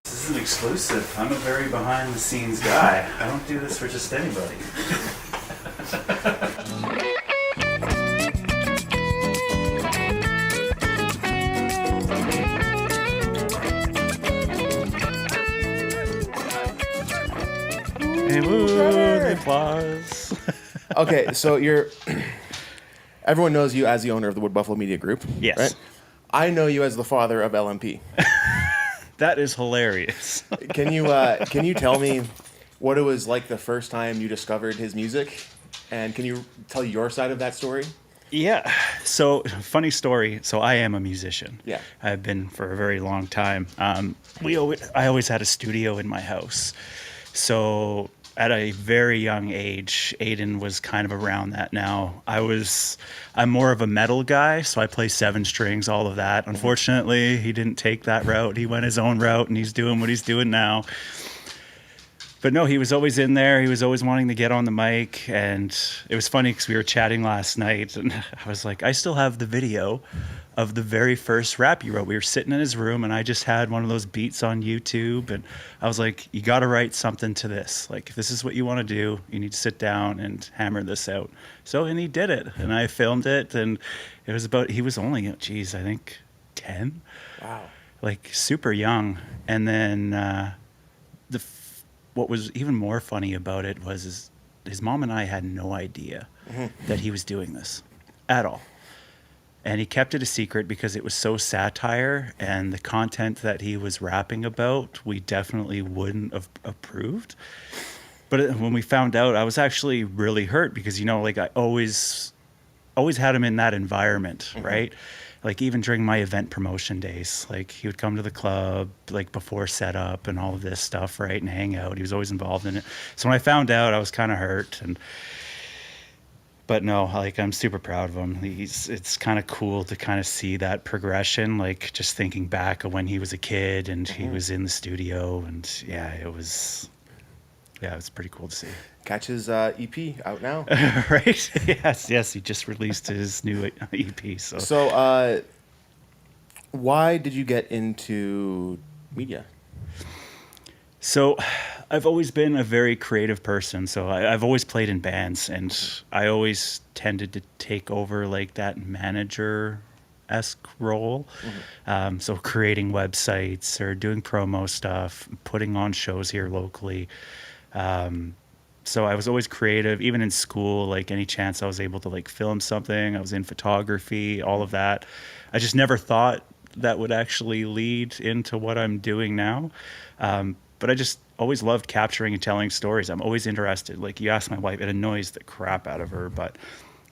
This is an exclusive. I'm a very behind-the-scenes guy. I don't do this for just anybody. Hey, woo, the applause. Okay, so everyone knows you as the owner of the Wood Buffalo Media Group. Yes. Right? I know you as the father of LMP. That is hilarious. Can you tell me what it was like the first time you discovered his music? And can you tell your side of that story? Yeah. So, funny story. So, I am a musician. Yeah. I've been for a very long time. I always had a studio in my house. So, at a very young age, Aiden was kind of around that now. I'm more of a metal guy, so I play 7 strings, all of that. Unfortunately, he didn't take that route. He went his own route, and he's doing what he's doing now. But no, he was always in there. He was always wanting to get on the mic. And it was funny because we were chatting last night, and I was like, I still have the video of the very first rap he wrote. We were sitting in his room, and I just had one of those beats on YouTube. And I was like, you got to write something to this. Like, if this is what you want to do, you need to sit down and hammer this out. And he did it. And I filmed it. And it was he was only, I think 10. Wow. Like, super young. And then what was even more funny about it was his mom and I had no idea that he was doing this at all. And he kept it a secret because it was so satire, and the content that he was rapping about, we definitely wouldn't have approved. But when we found out, I was actually really hurt because, I always had him in that environment, right? Like, even during my event promotion days, like, he would come to the club, like, before setup and all of this stuff, right, and hang out. He was always involved in it. So when I found out, I was kind of hurt. But no, like, I'm super proud of him. It's kind of cool to kind of see that progression, like, just thinking back of when he was a kid and he was in the studio. And, it was pretty cool to see. Catch his EP out now. Right? Yes. He just released his new EP. So why did you get into media? So I've always been a very creative person. So I've always played in bands, and I always tended to take over like that manager-esque role. So creating websites or doing promo stuff, putting on shows here locally. So I was always creative, even in school, like any chance I was able to like film something. I was in photography, all of that. I just never thought that would actually lead into what I'm doing now. But I just always loved capturing and telling stories. I'm always interested. Like, you ask my wife, it annoys the crap out of her, but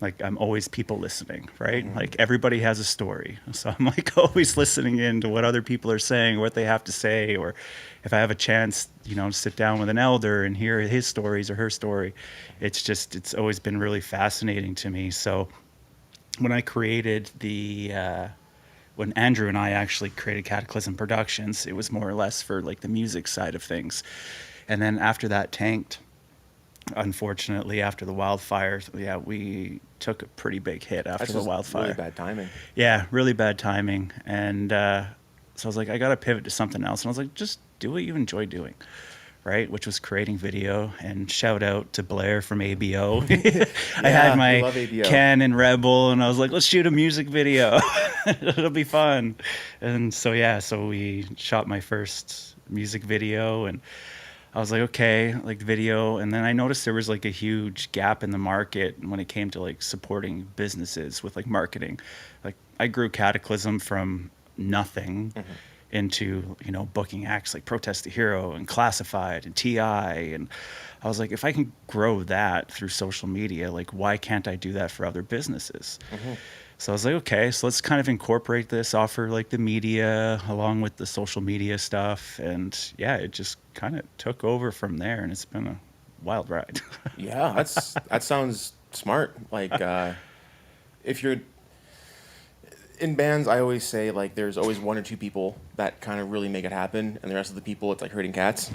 like, I'm always people listening, right? Like, everybody has a story. So I'm like always listening in to what other people are saying, what they have to say, or if I have a chance, to sit down with an elder and hear his stories or her story. It's always been really fascinating to me. So when I created when Andrew and I actually created Cataclysm Productions, it was more or less for like the music side of things. And then after that tanked, unfortunately, after the wildfire, we took a pretty big hit after the wildfire. Really bad timing. Yeah, really bad timing. And so I was like, I got to pivot to something else. And I was like, just do what you enjoy doing, right? Which was creating video. And shout out to Blair from ABO. I had my Canon Rebel, and I was like, let's shoot a music video. It'll be fun. And so we shot my first music video, and I was like, okay, like video. And then I noticed there was like a huge gap in the market when it came to like supporting businesses with like marketing. Like, I grew Cataclysm from nothing into, booking acts like Protest the Hero and Classified and TI. And I was like, if I can grow that through social media, like, why can't I do that for other businesses? So I was like, okay, so let's kind of incorporate this, offer like the media along with the social media stuff. And it just kind of took over from there, and it's been a wild ride. Yeah, that sounds smart. Like, if you're in bands, I always say like there's always 1 or 2 people that kind of really make it happen, and the rest of the people, it's like herding cats.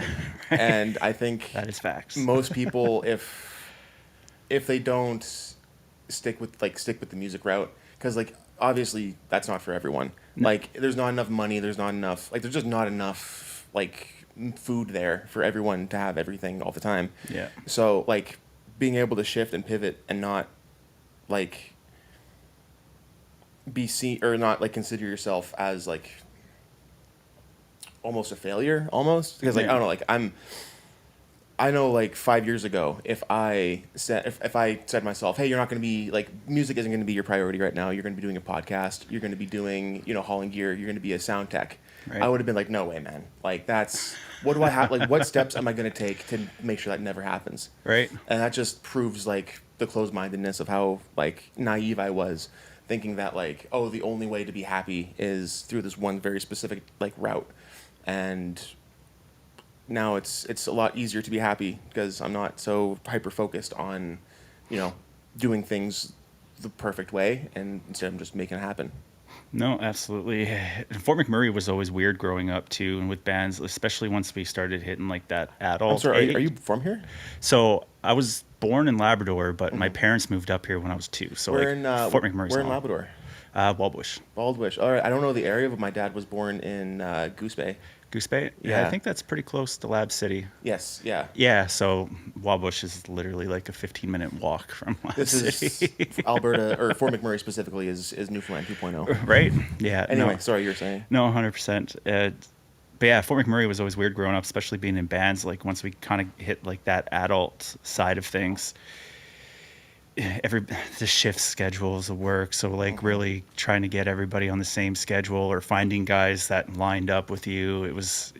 And I think that is facts. Most people, if they don't stick with the music route, because like obviously that's not for everyone. Like there's not enough money, there's just not enough like food there for everyone to have everything all the time. Yeah. So like being able to shift and pivot and not like be seen or not like consider yourself as like almost a failure almost, because like I don't know, like I know like 5 years ago, if I said to myself, hey, you're not going to be like, music isn't going to be your priority right now, you're going to be doing a podcast, you're going to be doing, you know, hauling gear, you're going to be a sound tech, right. I would have been like, no way, man, like that's, what do I have, like what steps am I going to take to make sure that never happens, right? And that just proves like the closed-mindedness of how like naive I was, thinking that like, oh, the only way to be happy is through this one very specific like route. And now it's a lot easier to be happy because I'm not so hyper focused on, you know, doing things the perfect way, and instead I'm just making it happen. No, absolutely. And Fort McMurray was always weird growing up too, and with bands, especially once we started hitting like that adult. I'm sorry, age. are you from here? So I was born in Labrador, but my parents moved up here when I was 2. So we're like in Fort McMurray's we're in home. Labrador. Wallbush. Baldwish. All right, I don't know the area, but my dad was born in Goose Bay. Goose Bay? Yeah, I think that's pretty close to Lab City. Yes, yeah. Yeah, so Wallbush is literally like a 15-minute walk from Lab City. Is Alberta, or Fort McMurray specifically, is Newfoundland 2.0. Right? Yeah. Anyway, sorry, you were saying. No, 100%. But yeah, Fort McMurray was always weird growing up, especially being in bands. Like once we kind of hit like that adult side of things, the shift schedules of work, so like really trying to get everybody on the same schedule or finding guys that lined up with you, it was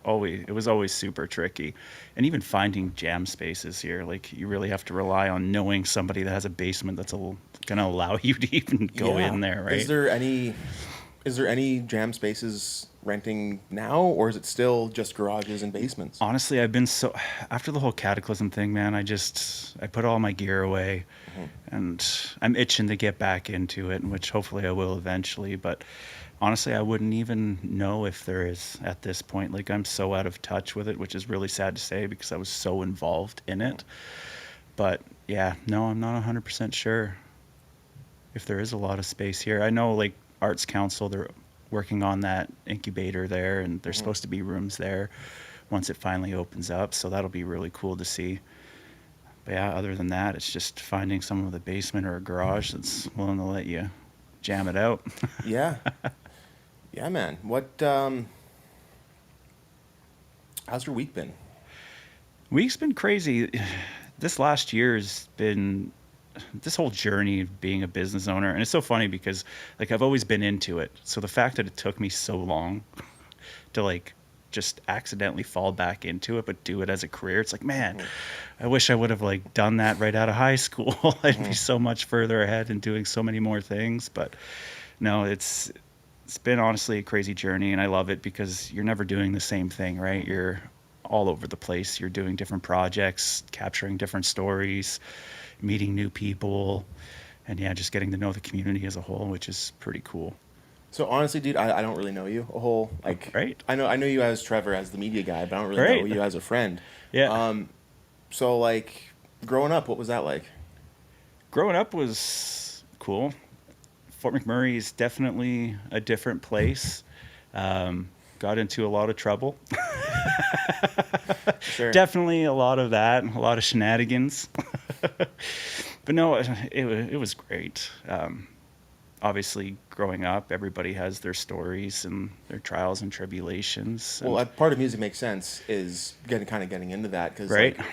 always super tricky. And even finding jam spaces here, like you really have to rely on knowing somebody that has a basement that's gonna allow you to even go in there, right? Is there any jam spaces renting now, or is it still just garages and basements? Honestly, I've been after the whole Cataclysm thing, man, I put all my gear away, and I'm itching to get back into it, which hopefully I will eventually. But honestly, I wouldn't even know if there is at this point. Like I'm so out of touch with it, which is really sad to say because I was so involved in it. But yeah, no, I'm not 100% sure if there is a lot of space here. I know like Arts Council, they're working on that incubator there, and there's supposed to be rooms there once it finally opens up, so that'll be really cool to see. But yeah, other than that, it's just finding someone with a basement or a garage that's willing to let you jam it out. Yeah man, what how's your week been? Week's been crazy. This last year has been this whole journey of being a business owner, and it's so funny because like I've always been into it, so the fact that it took me so long to like just accidentally fall back into it but do it as a career, it's like, man, I wish I would have like done that right out of high school. I'd be so much further ahead and doing so many more things. But no, it's been honestly a crazy journey, and I love it because you're never doing the same thing, right? You're all over the place. You're doing different projects, capturing different stories, meeting new people, and yeah, just getting to know the community as a whole, which is pretty cool. So honestly, dude, I don't really know you a whole, like, right. I know you as Trevor, as the media guy, but I don't really know you as a friend. Yeah. So like growing up, what was that like? Growing up was cool. Fort McMurray is definitely a different place. Got into a lot of trouble. Sure. Definitely a lot of that, a lot of shenanigans. But no, it was great. Obviously, growing up, everybody has their stories and their trials and tribulations. Well, part of music makes sense is getting into that, because right. Like,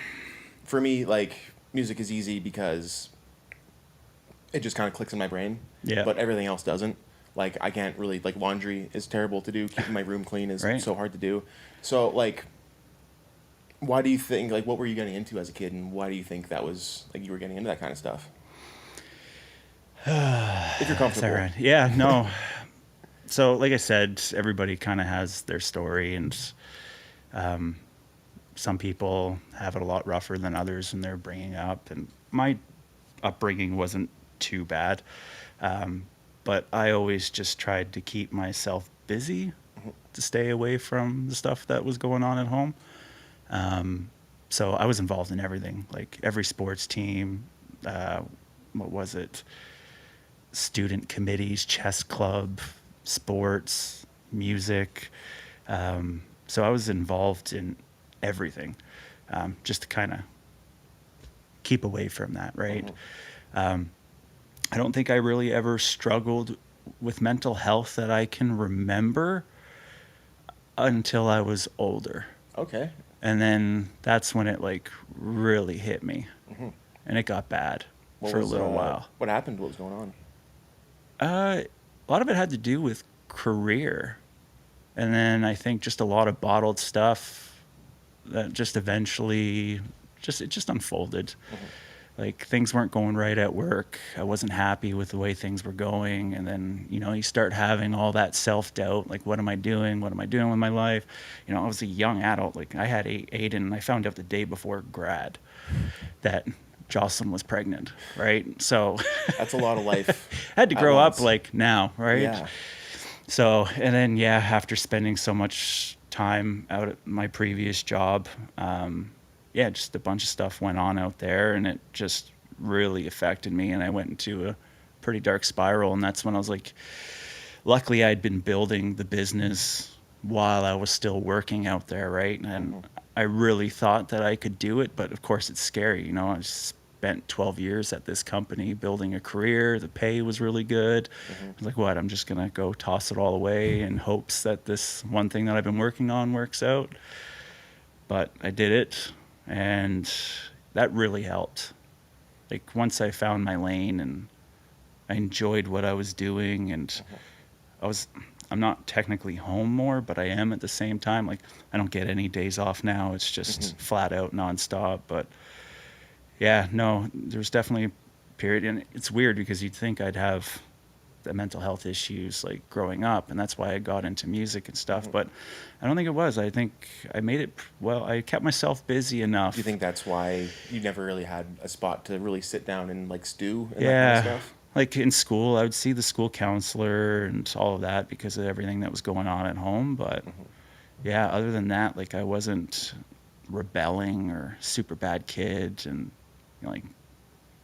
for me, like, music is easy because it just kind of clicks in my brain. Yeah. But everything else doesn't. Like, I can't really, like, laundry is terrible to do. Keeping my room clean is so hard to do. So, like, why do you think, like, what were you getting into as a kid, and why do you think that was, like, you were getting into that kind of stuff? If you're comfortable. Right. Yeah, no. So, like I said, everybody kind of has their story, and some people have it a lot rougher than others in their bringing up, and my upbringing wasn't too bad. But I always just tried to keep myself busy to stay away from the stuff that was going on at home. So I was involved in everything, like every sports team. What was it? student committees, chess club, sports, music. So I was involved in everything, just to kind of keep away from that, right? I don't think I really ever struggled with mental health that I can remember until I was older. Okay. And then that's when it like really hit me, and it got bad for a little while. What happened? What was going on? A lot of it had to do with career, and then I think just a lot of bottled stuff that just eventually it just unfolded. Like things weren't going right at work. I wasn't happy with the way things were going, and then you start having all that self-doubt. Like, what am I doing? What am I doing with my life? I was a young adult. Like I had Aiden, and I found out the day before grad that Jocelyn was pregnant, right? So That's a lot of life. I had to at grow up once. like now, right? Yeah. So, and then, after spending so much time out at my previous job, just a bunch of stuff went on out there, and it just really affected me. And I went into a pretty dark spiral. And that's when I was like, luckily I'd been building the business while I was still working out there, right? And I really thought that I could do it, but of course it's scary. I spent 12 years at this company building a career. The pay was really good. I was like, what? I'm just going to go toss it all away in hopes that this one thing that I've been working on works out. But I did it, and that really helped. Like once I found my lane and I enjoyed what I was doing, and I'm not technically home more, but I am at the same time. Like I don't get any days off now. It's just flat out nonstop. But there's definitely a period, and it's weird because you'd think I'd have the mental health issues like growing up, and that's why I got into music and stuff. But I don't think it was. I think I made it well. I kept myself busy enough. Do you think that's why you never really had a spot to really sit down and like stew and that Yeah. kind of stuff? Like in school, I would see the school counselor and all of that because of everything that was going on at home. But other than that, like I wasn't rebelling or super bad kid and like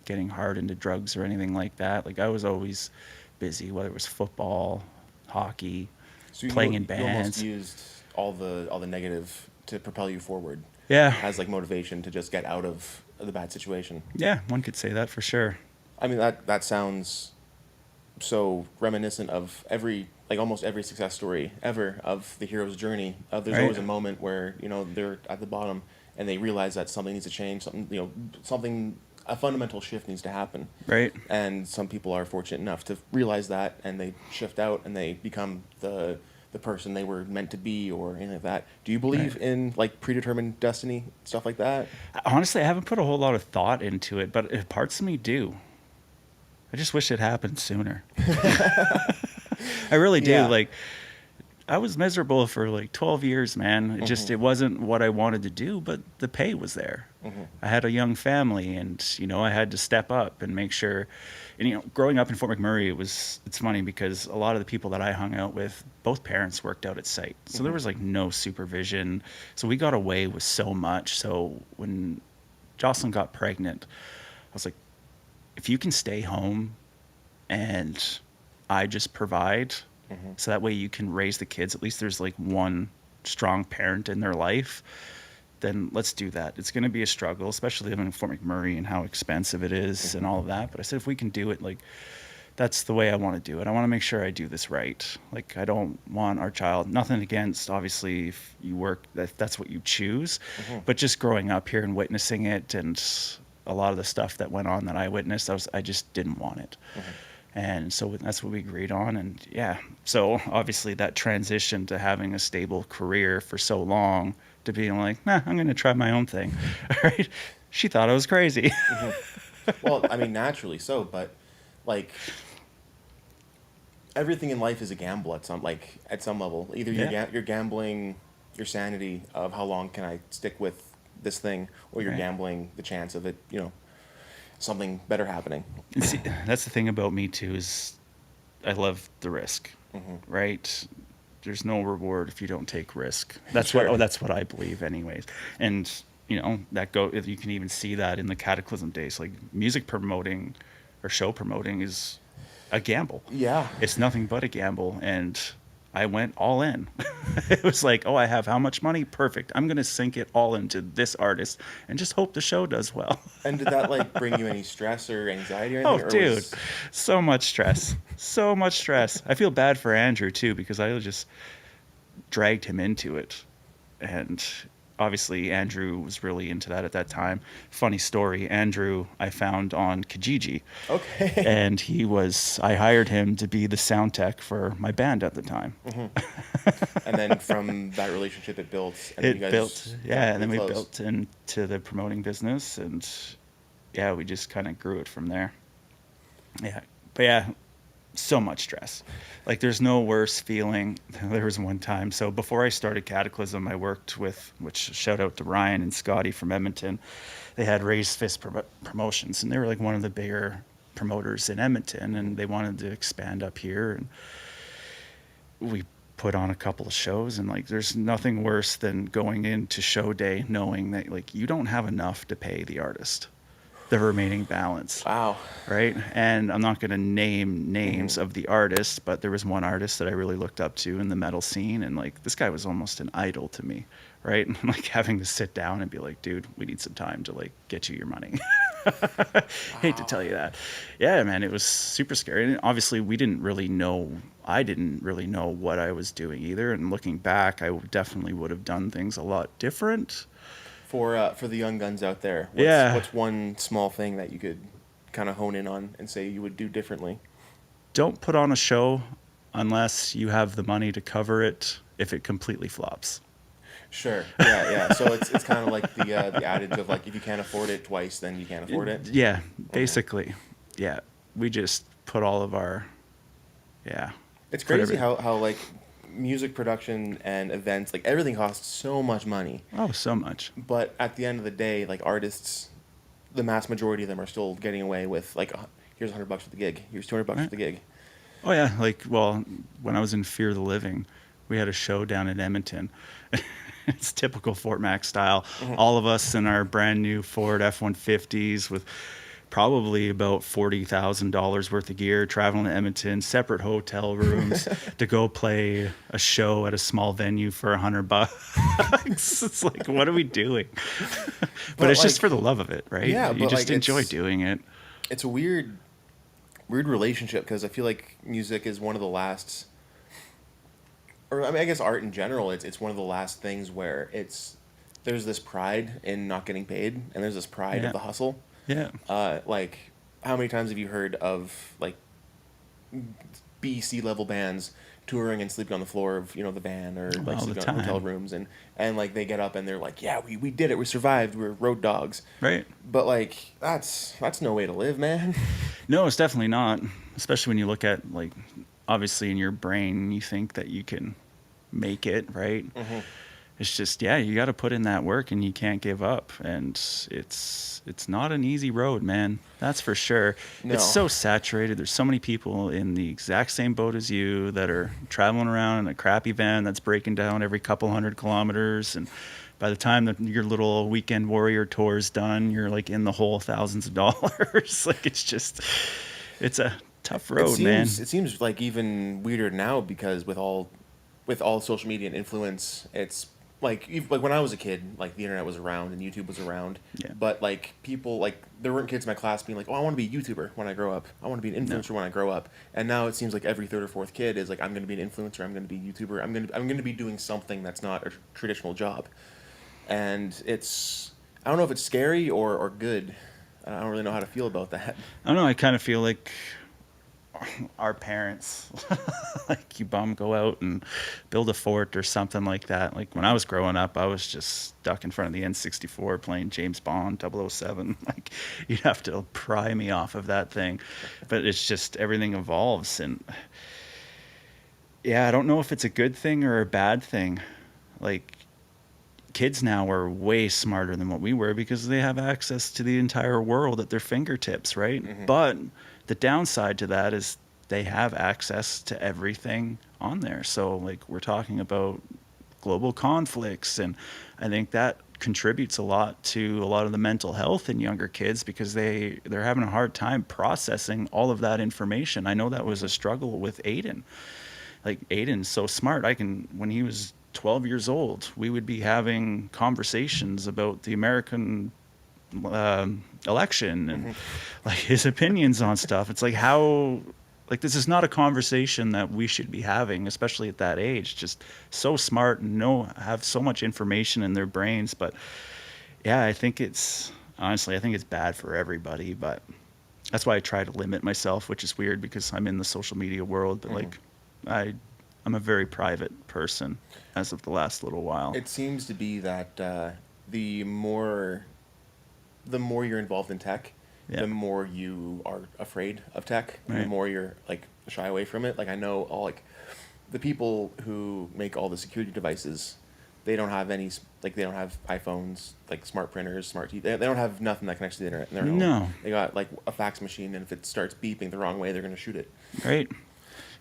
getting hard into drugs or anything like that. Like I was always busy, whether it was football, hockey, So playing in you almost bands. used all the negative to propel you forward Yeah. as like motivation to just get out of the bad situation. Yeah, one could say that for sure. I mean, that sounds so reminiscent of almost every success story ever of the hero's journey. There's Right. always a moment where, they're at the bottom and they realize that something needs to change, a fundamental shift needs to happen. Right. And some people are fortunate enough to realize that, and they shift out and they become the person they were meant to be or anything like that. Do you believe in like predetermined destiny, stuff like that? Honestly, I haven't put a whole lot of thought into it, but parts of me do. I just wish it happened sooner. I really do. Yeah. Like, I was miserable for like 12 years, man. It wasn't what I wanted to do, but the pay was there. I had a young family, and, I had to step up and make sure. And, growing up in Fort McMurray, it's funny because a lot of the people that I hung out with, both parents worked out at site. So there was like no supervision. So we got away with so much. So when Jocelyn got pregnant, I was like, if you can stay home and I just provide, so that way you can raise the kids, at least there's like one strong parent in their life, then let's do that. It's going to be a struggle, especially living in Fort McMurray and how expensive it is and all of that. But I said, if we can do it, like, that's the way I want to do it. I want to make sure I do this right. Like, I don't want our child, nothing against, obviously, if you work, that's what you choose. But just growing up here and witnessing it, and a lot of the stuff that went on that I witnessed, I just didn't want it. And so that's what we agreed on. And so obviously that transition to having a stable career for so long to being like, I'm going to try my own thing. Right? She thought I was crazy. Well, I mean, naturally so, but like everything in life is a gamble at some level. Either you're gambling your sanity of how long can I stick with this thing, or you're gambling the chance of it, something better happening. See, that's the thing about me too, is I love the risk, right? There's no reward if you don't take risk. That's what I believe anyways. And you can even see that in the Cataclysm days, like music promoting or show promoting is a gamble. Yeah. It's nothing but a gamble. And I went all in. It was like, oh, I have how much money? Perfect. I'm going to sink it all into this artist and just hope the show does well. And did that like bring you any stress or anxiety or anything? Oh, dude, so much stress. So much stress. I feel bad for Andrew, too, because I just dragged him into it. And obviously, Andrew was really into that at that time. Funny story, Andrew I found on Kijiji. Okay. And I hired him to be the sound tech for my band at the time. And then from that relationship, it built. And then you guys and then we close. built into the promoting business. And yeah, we just kind of grew it from there. Yeah. But yeah, so much stress. Like, there's no worse feeling. There was one time. So before I started Cataclysm, I worked with, which shout out to Ryan and Scotty from Edmonton. They had Raised Fist Promotions, and they were like one of the bigger promoters in Edmonton, and they wanted to expand up here. And we put on a couple of shows, and like, there's nothing worse than going into show day knowing that like you don't have enough to pay the artist the remaining balance. Wow. Right? And I'm not going to name names of the artists, but there was one artist that I really looked up to in the metal scene, and like, this guy was almost an idol to me, right? And like, having to sit down and be like, dude, we need some time to like get you your money. Hate to tell you that. Yeah, man, it was super scary. And obviously I didn't really know what I was doing either. And looking back, I definitely would have done things a lot different. For the young guns out there, what's one small thing that you could kind of hone in on and say you would do differently? Don't put on a show unless you have the money to cover it if it completely flops. Sure. Yeah. So it's kind of like the adage of like, if you can't afford it twice, then you can't afford it. Yeah, basically. Yeah, we just put all of our. Yeah. It's crazy how like music production and events, like everything costs so much money. Oh, so much. But at the end of the day, like artists, the mass majority of them are still getting away with like, here's $100 for the gig, here's $200 for the gig. Oh yeah, like, well, when I was in Fear the Living, we had a show down in Edmonton. It's typical Fort Mac style. All of us in our brand new Ford F-150s with probably about $40,000 worth of gear, traveling to Edmonton, separate hotel rooms to go play a show at a small venue for $100. It's like, what are we doing? But it's like, just for the love of it, right? Yeah, you just like, enjoy doing it. It's a weird relationship, because I feel like music is one of the last, or I mean, I guess art in general, it's one of the last things where there's this pride in not getting paid, and there's this pride of the hustle. Yeah. Like, how many times have you heard of like B/C level bands touring and sleeping on the floor of the van, or like sleeping on hotel rooms, and like they get up and they're like, yeah, we did it, we survived, we're road dogs. Right. But like, that's no way to live, man. No, it's definitely not. Especially when you look at, like, obviously in your brain you think that you can make it, right? It's just, you got to put in that work, and you can't give up. And it's not an easy road, man. That's for sure. No. It's so saturated. There's so many people in the exact same boat as you that are traveling around in a crappy van that's breaking down every couple 100 kilometers. And by the time that your little weekend warrior tour is done, you're like in the hole thousands of dollars. Like, it's a tough road, man. It seems like even weirder now, because with all social media and influence, it's like when I was a kid, like the internet was around and YouTube was around. Yeah. But like people, like there weren't kids in my class being like, oh, I want to be a YouTuber when I grow up. I want to be an influencer when I grow up. And now it seems like every third or fourth kid is like, I'm going to be an influencer. I'm going to be a YouTuber. I'm going to be doing something that's not a traditional job. And I don't know if it's scary or good. I don't really know how to feel about that. I don't know. I kind of feel like our parents, like, you go out and build a fort or something like that. Like, when I was growing up, I was just stuck in front of the N64 playing James Bond 007. Like, you'd have to pry me off of that thing. But it's just, everything evolves. And I don't know if it's a good thing or a bad thing. Like, kids now are way smarter than what we were, because they have access to the entire world at their fingertips, right? But the downside to that is they have access to everything on there. So, like, we're talking about global conflicts, and I think that contributes a lot to a lot of the mental health in younger kids because they're having a hard time processing all of that information. I know that was a struggle with Aiden. Like, Aiden's so smart. When he was 12 years old, we would be having conversations about the American election and like his opinions on stuff. It's like, this is not a conversation that we should be having, especially at that age. Just so smart and have so much information in their brains. But yeah, I think it's bad for everybody, but that's why I try to limit myself, which is weird because I'm in the social media world, but like I'm a very private person as of the last little while. It seems to be that the more you're involved in tech, the more you are afraid of tech, and the more you're like shy away from it. Like, I know the people who make all the security devices, they don't have any, like, they don't have iPhones, like smart printers, smart TV. They don't have nothing that connects to the internet in their home. No. They got like a fax machine, and if it starts beeping the wrong way, they're going to shoot it. Right.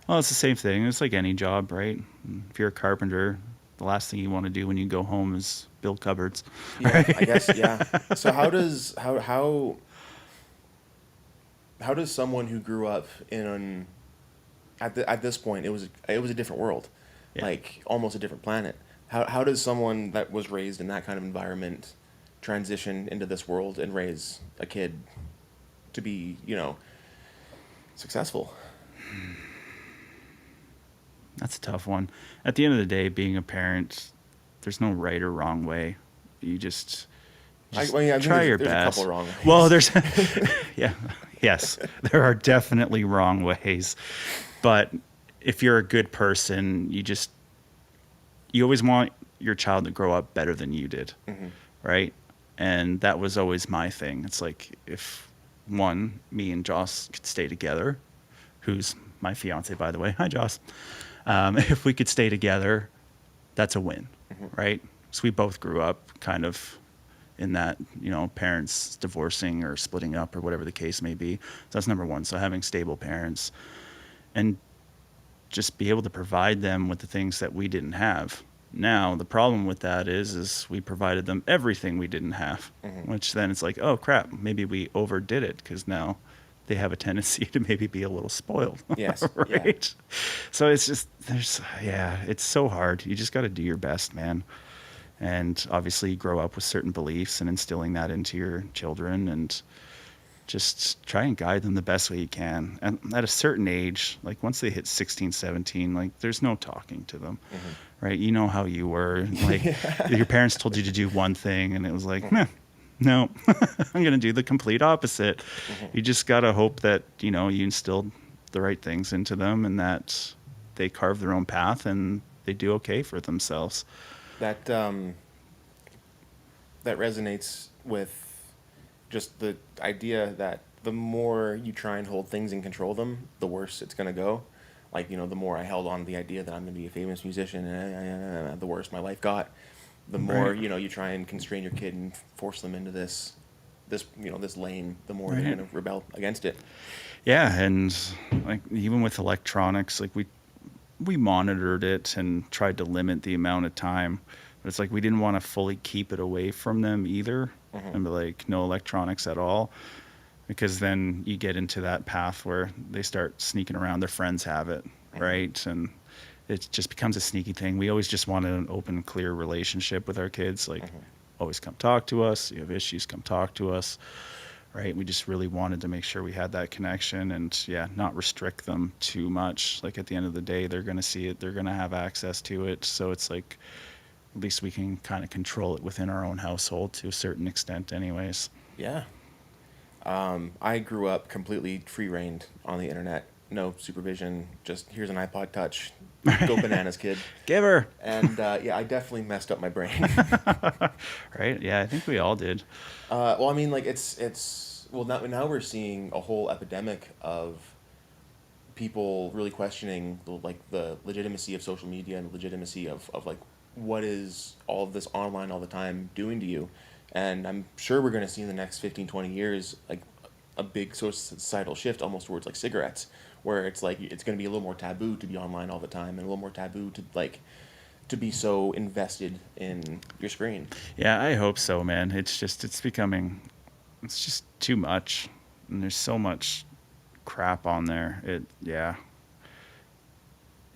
Well, it's the same thing. It's like any job, right? If you're a carpenter, the last thing you want to do when you go home is build cupboards. Yeah, right? I guess, yeah. So how does someone who grew up at this point, it was a different world, like almost a different planet. How does someone that was raised in that kind of environment transition into this world and raise a kid to be, successful? That's a tough one. At the end of the day, being a parent, there's no right or wrong way. You just try your best. There's a couple wrong ways. Well, there's yes, there are definitely wrong ways. But if you're a good person, you always want your child to grow up better than you did, right? And that was always my thing. It's like, if me and Joss could stay together, who's my fiance, by the way. Hi, Joss. If we could stay together, that's a win, right? So we both grew up kind of in that, parents divorcing or splitting up or whatever the case may be. So that's number one. So having stable parents and just be able to provide them with the things that we didn't have. Now, the problem with that is we provided them everything we didn't have, which then it's like, oh, crap, maybe we overdid it because now they have a tendency to maybe be a little spoiled. Yes. Right. Yeah. So it's just, it's so hard. You just got to do your best, man. And obviously you grow up with certain beliefs and instilling that into your children and just try and guide them the best way you can. And at a certain age, like once they hit 16, 17, like there's no talking to them, right? You know how you were, like your parents told you to do one thing and it was like, no, I'm going to do the complete opposite. You just got to hope that, you instilled the right things into them and that they carve their own path and they do okay for themselves. That resonates with just the idea that the more you try and hold things and control them, the worse it's going to go. Like, the more I held on to the idea that I'm going to be a famous musician, the worse my life got. The more, you try and constrain your kid and force them into this lane, the more they're going to rebel against it. Yeah, and like even with electronics, like we monitored it and tried to limit the amount of time. But it's like we didn't want to fully keep it away from them either and be like, no electronics at all. Because then you get into that path where they start sneaking around. Their friends have it, right? And it just becomes a sneaky thing. We always just wanted an open, clear relationship with our kids. Like, always come talk to us. You have issues, come talk to us, right? We just really wanted to make sure we had that connection and, not restrict them too much. Like, at the end of the day, they're going to see it. They're going to have access to it. So it's like, at least we can kind of control it within our own household to a certain extent anyways. Yeah. I grew up completely free-reined on the internet. No supervision. Just, here's an iPod Touch. Go bananas, kid. Give her. And, I definitely messed up my brain. Right? Yeah, I think we all did. Well, I mean, like, now we're seeing a whole epidemic of people really questioning, the legitimacy of social media and the legitimacy of what is all of this online all the time doing to you. And I'm sure we're going to see in the next 15, 20 years, like, a big societal shift almost towards, like, cigarettes, where it's like it's going to be a little more taboo to be online all the time and a little more taboo to, like, to be so invested in your screen. Yeah, I hope so, man. It's just too much, and there's so much crap on there. Yeah,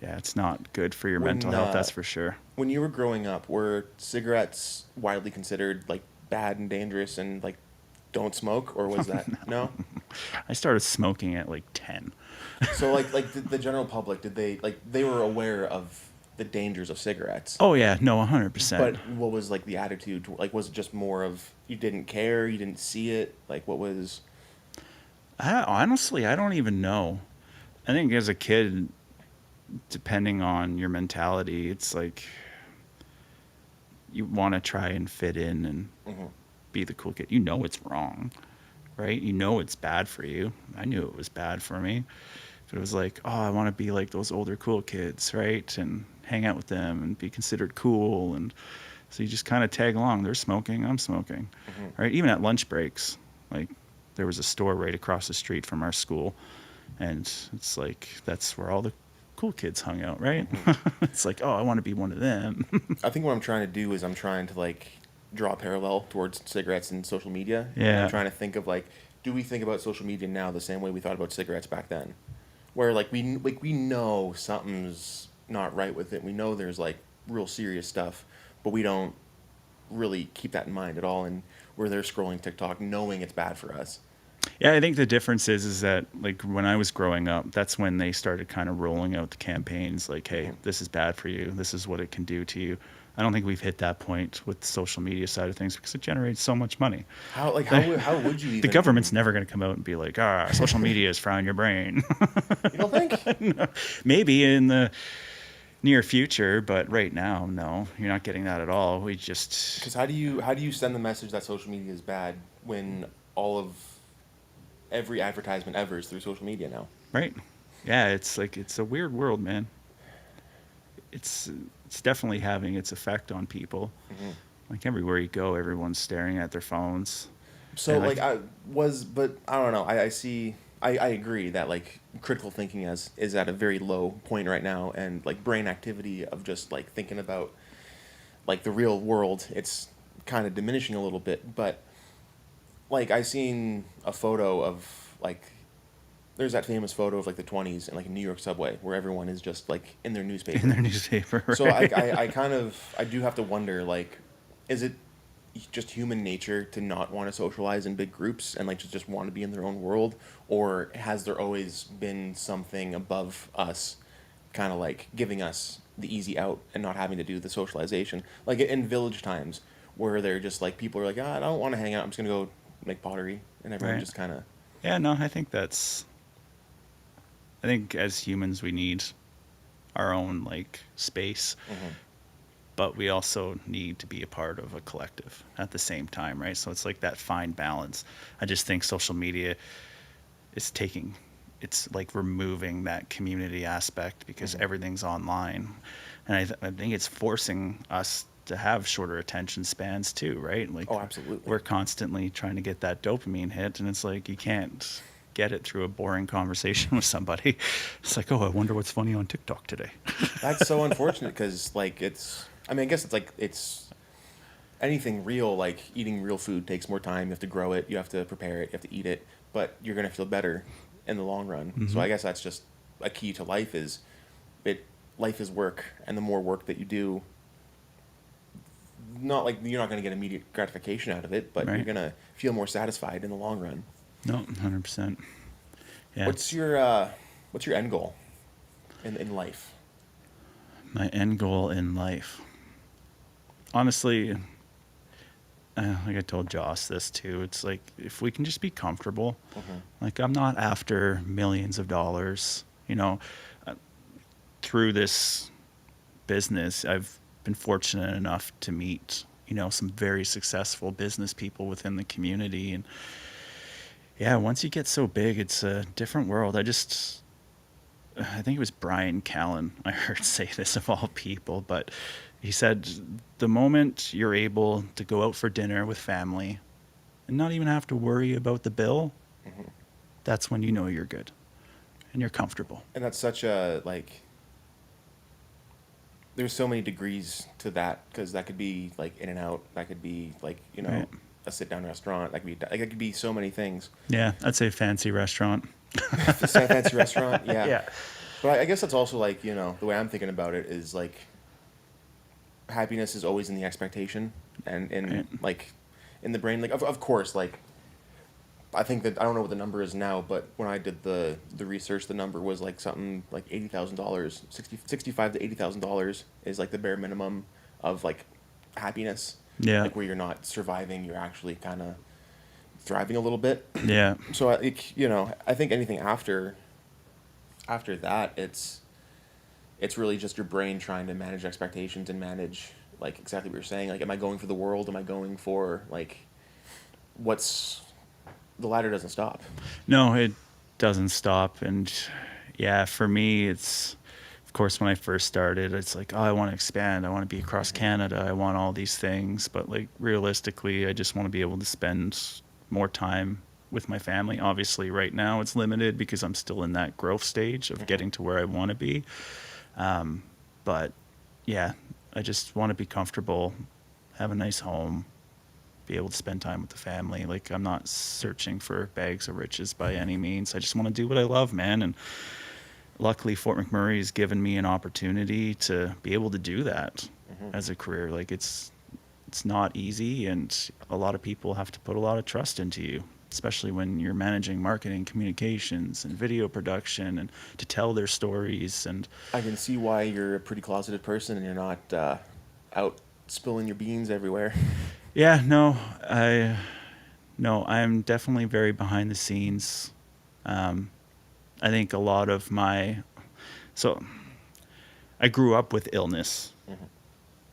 it's not good for your mental health, that's for sure. When you were growing up, were cigarettes widely considered like bad and dangerous and like don't smoke, or was that no? I started smoking at like 10. So like the general public, did they were aware of the dangers of cigarettes? Oh yeah, no, 100%. But what was like the attitude? Like, was it just more of you didn't care, you didn't see it? Like, what was? Honestly, I don't even know. I think as a kid, depending on your mentality, it's like you want to try and fit in and be the cool kid. You know it's wrong, right? You know it's bad for you. I knew it was bad for me. But it was like, oh, I want to be like those older cool kids, right? And hang out with them and be considered cool. And so you just kind of tag along. They're smoking, I'm smoking, right? Even at lunch breaks, like there was a store right across the street from our school. And it's like, that's where all the cool kids hung out, right? It's like, oh, I want to be one of them. I think what I'm trying to do is I'm trying to like draw a parallel towards cigarettes and social media. Yeah. And I'm trying to think of like, do we think about social media now the same way we thought about cigarettes back then? Where like we know something's not right with it. We know there's like real serious stuff, but we don't really keep that in mind at all. And we're there scrolling TikTok knowing it's bad for us. Yeah, I think the difference is that like when I was growing up, that's when they started kind of rolling out the campaigns like, hey, this is bad for you. This is what it can do to you. I don't think we've hit that point with the social media side of things because it generates so much money. How would you even... The government's never going to come out and be like, social media is frying your brain. You don't think? No. Maybe in the near future, but right now, no, you're not getting that at all. We just... Because how do you send the message that social media is bad when every advertisement ever is through social media now? Right. Yeah, it's like, it's a weird world, man. It's definitely having its effect on people. Like everywhere you go, everyone's staring at their phones. So but I don't know. I agree that like critical thinking is at a very low point right now, and like brain activity of just like thinking about like the real world, it's kind of diminishing a little bit. But like I seen a photo of like, there's that famous photo of like the 20s in like a New York subway where everyone is just like in their newspaper. In their newspaper, right? So I do have to wonder, like, is it just human nature to not want to socialize in big groups and like just want to be in their own world? Or has there always been something above us kind of like giving us the easy out and not having to do the socialization? Like in village times where they're just like, people are like, I don't want to hang out. I'm just going to go make pottery. And everyone just kind of... Yeah, no, I think as humans, we need our own like space, but we also need to be a part of a collective at the same time, right? So it's like that fine balance. I just think social media is it's like removing that community aspect because everything's online. And I think it's forcing us to have shorter attention spans too, right? Like, oh, absolutely. We're constantly trying to get that dopamine hit, and it's like you can't get it through a boring conversation with somebody. It's like, oh, I wonder what's funny on TikTok today. That's so unfortunate because like I guess it's like it's anything real, like eating real food takes more time. You have to grow it, you have to prepare it, you have to eat it, but you're going to feel better in the long run. So I guess that's just a key to life life is work, and the more work that you do, not like you're not going to get immediate gratification out of it, but you're going to feel more satisfied in the long run. No, 100%. Yeah. What's your end goal in life? My end goal in life. Honestly, like I told Joss this too, it's like if we can just be comfortable. Like I'm not after millions of dollars, through this business, I've been fortunate enough to meet, some very successful business people within the community. And yeah, once you get so big, it's a different world. I think it was Brian Callen I heard say this of all people, but he said, the moment you're able to go out for dinner with family and not even have to worry about the bill, that's when you know you're good and you're comfortable. And that's such a, like, there's so many degrees to that, because that could be like in and out, that could be like, you know, Right. a sit down restaurant, that could be so many things. Yeah, I'd say fancy restaurant. It's a fancy restaurant, yeah. Yeah. But I guess that's also like, you know, the way I'm thinking about it is like happiness is always in the expectation and in Right. like in the brain. Like of course, like I think that I don't know what the number is now, but when I did the research, the number was like something like $80,000, $65,000 to $80,000 is like the bare minimum of like happiness. Yeah. Like where you're not surviving, you're actually kind of thriving a little bit. Yeah. So you know, I think anything after that, it's really just your brain trying to manage expectations and manage like exactly what you're saying. Like, am I going for the world? Am I going for like the ladder doesn't stop. No, it doesn't stop. And yeah, for me, it's, of course, when I first started, it's like, oh, I want to expand. I want to be across Canada. I want all these things. But like realistically, I just want to be able to spend more time with my family. Obviously, right now it's limited because I'm still in that growth stage of getting to where I want to be. But yeah, I just want to be comfortable, have a nice home, be able to spend time with the family. Like, I'm not searching for bags of riches by any means. I just want to do what I love, man. And luckily Fort McMurray has given me an opportunity to be able to do that as a career. Like, it's not easy, and a lot of people have to put a lot of trust into you, especially when you're managing marketing, communications, and video production, and to tell their stories. And I can see why you're a pretty closeted person and you're not out spilling your beans everywhere. yeah, I'm definitely very behind the scenes. I think a lot of so I grew up with illness,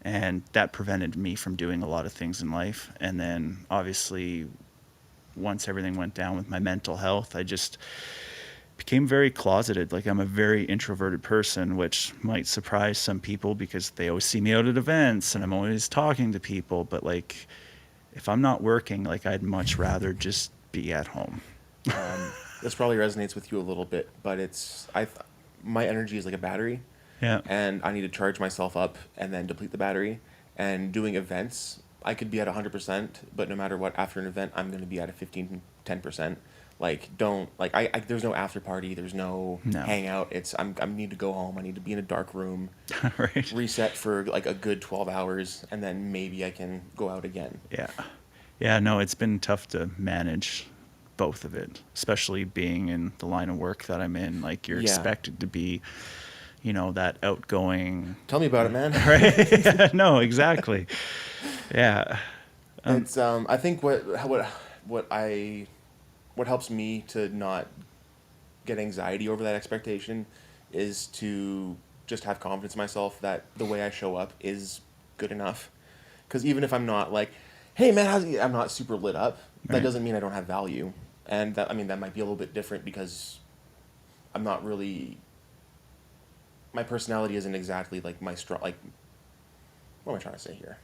and that prevented me from doing a lot of things in life. And then obviously once everything went down with my mental health, I just became very closeted. Like, I'm a very introverted person, which might surprise some people because they always see me out at events and I'm always talking to people. But like, if I'm not working, like, I'd much rather just be at home. This probably resonates with you a little bit, but my energy is like a battery. Yeah. And I need to charge myself up and then deplete the battery. And doing events, I could be at 100%, but no matter what, after an event, I'm going to be at a 10%. Like, there's no after party, there's no hangout. I need to go home. I need to be in a dark room, Right. reset for like a good 12 hours, and then maybe I can go out again. Yeah. Yeah, no, it's been tough to manage both of it, especially being in the line of work that I'm in. Like, you're expected to be, that outgoing. Tell me about it, man. Right? Yeah, no, exactly. Yeah. It's I think what helps me to not get anxiety over that expectation is to just have confidence in myself that the way I show up is good enough. Because even if I'm not like, hey man, I'm not super lit up, that Right. doesn't mean I don't have value. And that might be a little bit different because I'm not really, my personality isn't exactly like my strong, like, what am I trying to say here?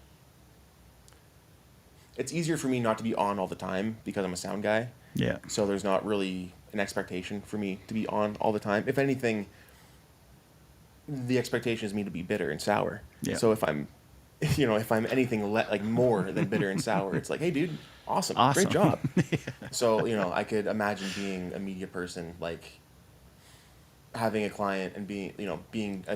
It's easier for me not to be on all the time because I'm a sound guy. Yeah. So there's not really an expectation for me to be on all the time. If anything, the expectation is me to be bitter and sour. Yeah. So if I'm anything like more than bitter and sour, it's like, hey dude, awesome. Great job. So, I could imagine being a media person, like having a client and being a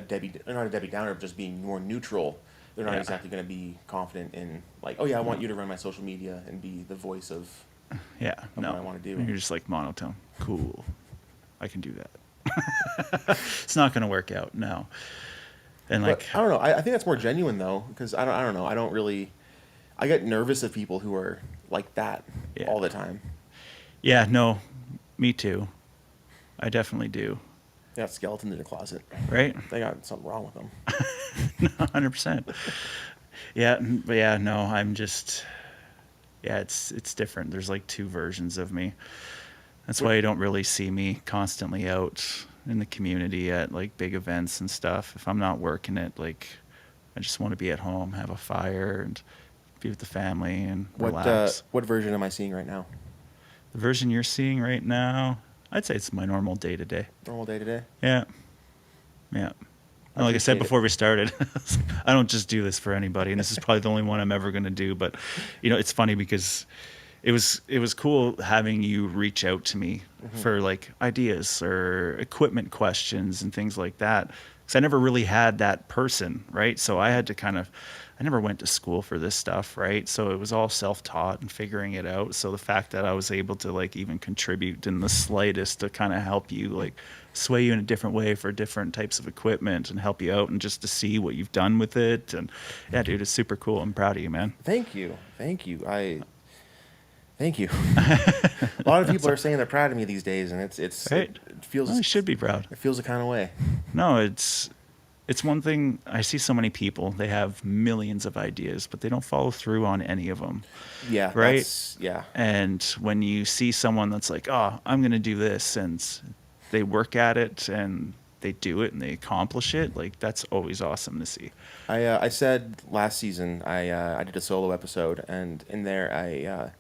not a Debbie Downer, but just being more neutral. They're not exactly going to be confident in like, oh yeah, I want you to run my social media and be the voice of Yeah. what I want to do. You're just like monotone. Cool. I can do that. It's not going to work out. No. And But I don't know. I think that's more genuine though, because I don't know. I get nervous of people who are like that all the time. Yeah, no, me too. I definitely do. They got skeletons in their closet. Right? They got something wrong with them. 100%. Yeah, but yeah, no, I'm just, it's different. There's like two versions of me. That's why you don't really see me constantly out in the community at like big events and stuff. If I'm not working it, like, I just want to be at home, have a fire, and be with the family and relax. What version am I seeing right now? The version you're seeing right now, I'd say it's my normal day-to-day. Normal day to day? Yeah. Yeah. And like I said appreciate it. before we started, I don't just do this for anybody, and this is probably the only one I'm ever going to do. But it's funny because it was cool having you reach out to me for like ideas or equipment questions and things like that, because I never really had that person, right? So I had to I never went to school for this stuff, right? So it was all self-taught and figuring it out. So the fact that I was able to like even contribute in the slightest to kind of help you, like sway you in a different way for different types of equipment and help you out, and just to see what you've done with it. And yeah, dude, it's super cool. I'm proud of you, man. Thank you. Thank you. A lot of people are saying they're proud of me these days, and Right. it feels Well, you should be proud. It feels a kind of way. No, it's one thing. I see so many people, they have millions of ideas, but they don't follow through on any of them. Yeah. Right? Yeah. And when you see someone that's like, oh, I'm going to do this, and they work at it and they do it and they accomplish it, like that's always awesome to see. I said last season I did a solo episode, and in there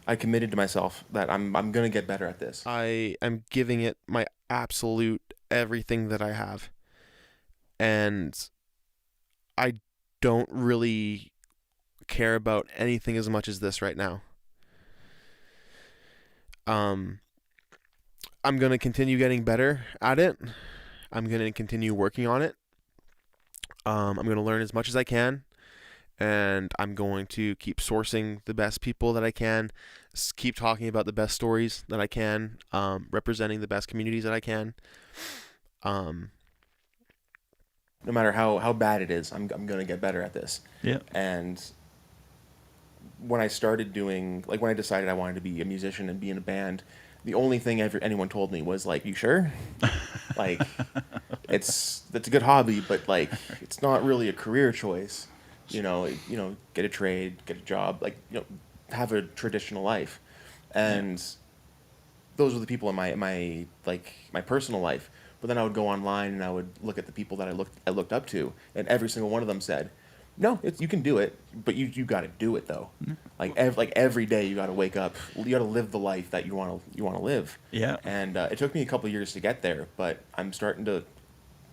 I committed to myself that I'm going to get better at this. I am giving it my absolute everything that I have. And I don't really care about anything as much as this right now. I'm going to continue getting better at it. I'm going to continue working on it. I'm going to learn as much as I can. And I'm going to keep sourcing the best people that I can, keep talking about the best stories that I can, representing the best communities that I can. No matter how bad it is, I'm going to get better at this. Yeah. And when I started when I decided I wanted to be a musician and be in a band, the only thing anyone told me was like, "You sure?" Like, it's a good hobby, but like, it's not really a career choice. Get a trade, get a job, have a traditional life. And those were the people in my personal life. But then I would go online and I would look at the people that I looked up to, and every single one of them said, "No, you can do it, but you got to do it though. Every day you got to wake up, you got to live the life that you want to live." Yeah. And it took me a couple of years to get there, but I'm starting to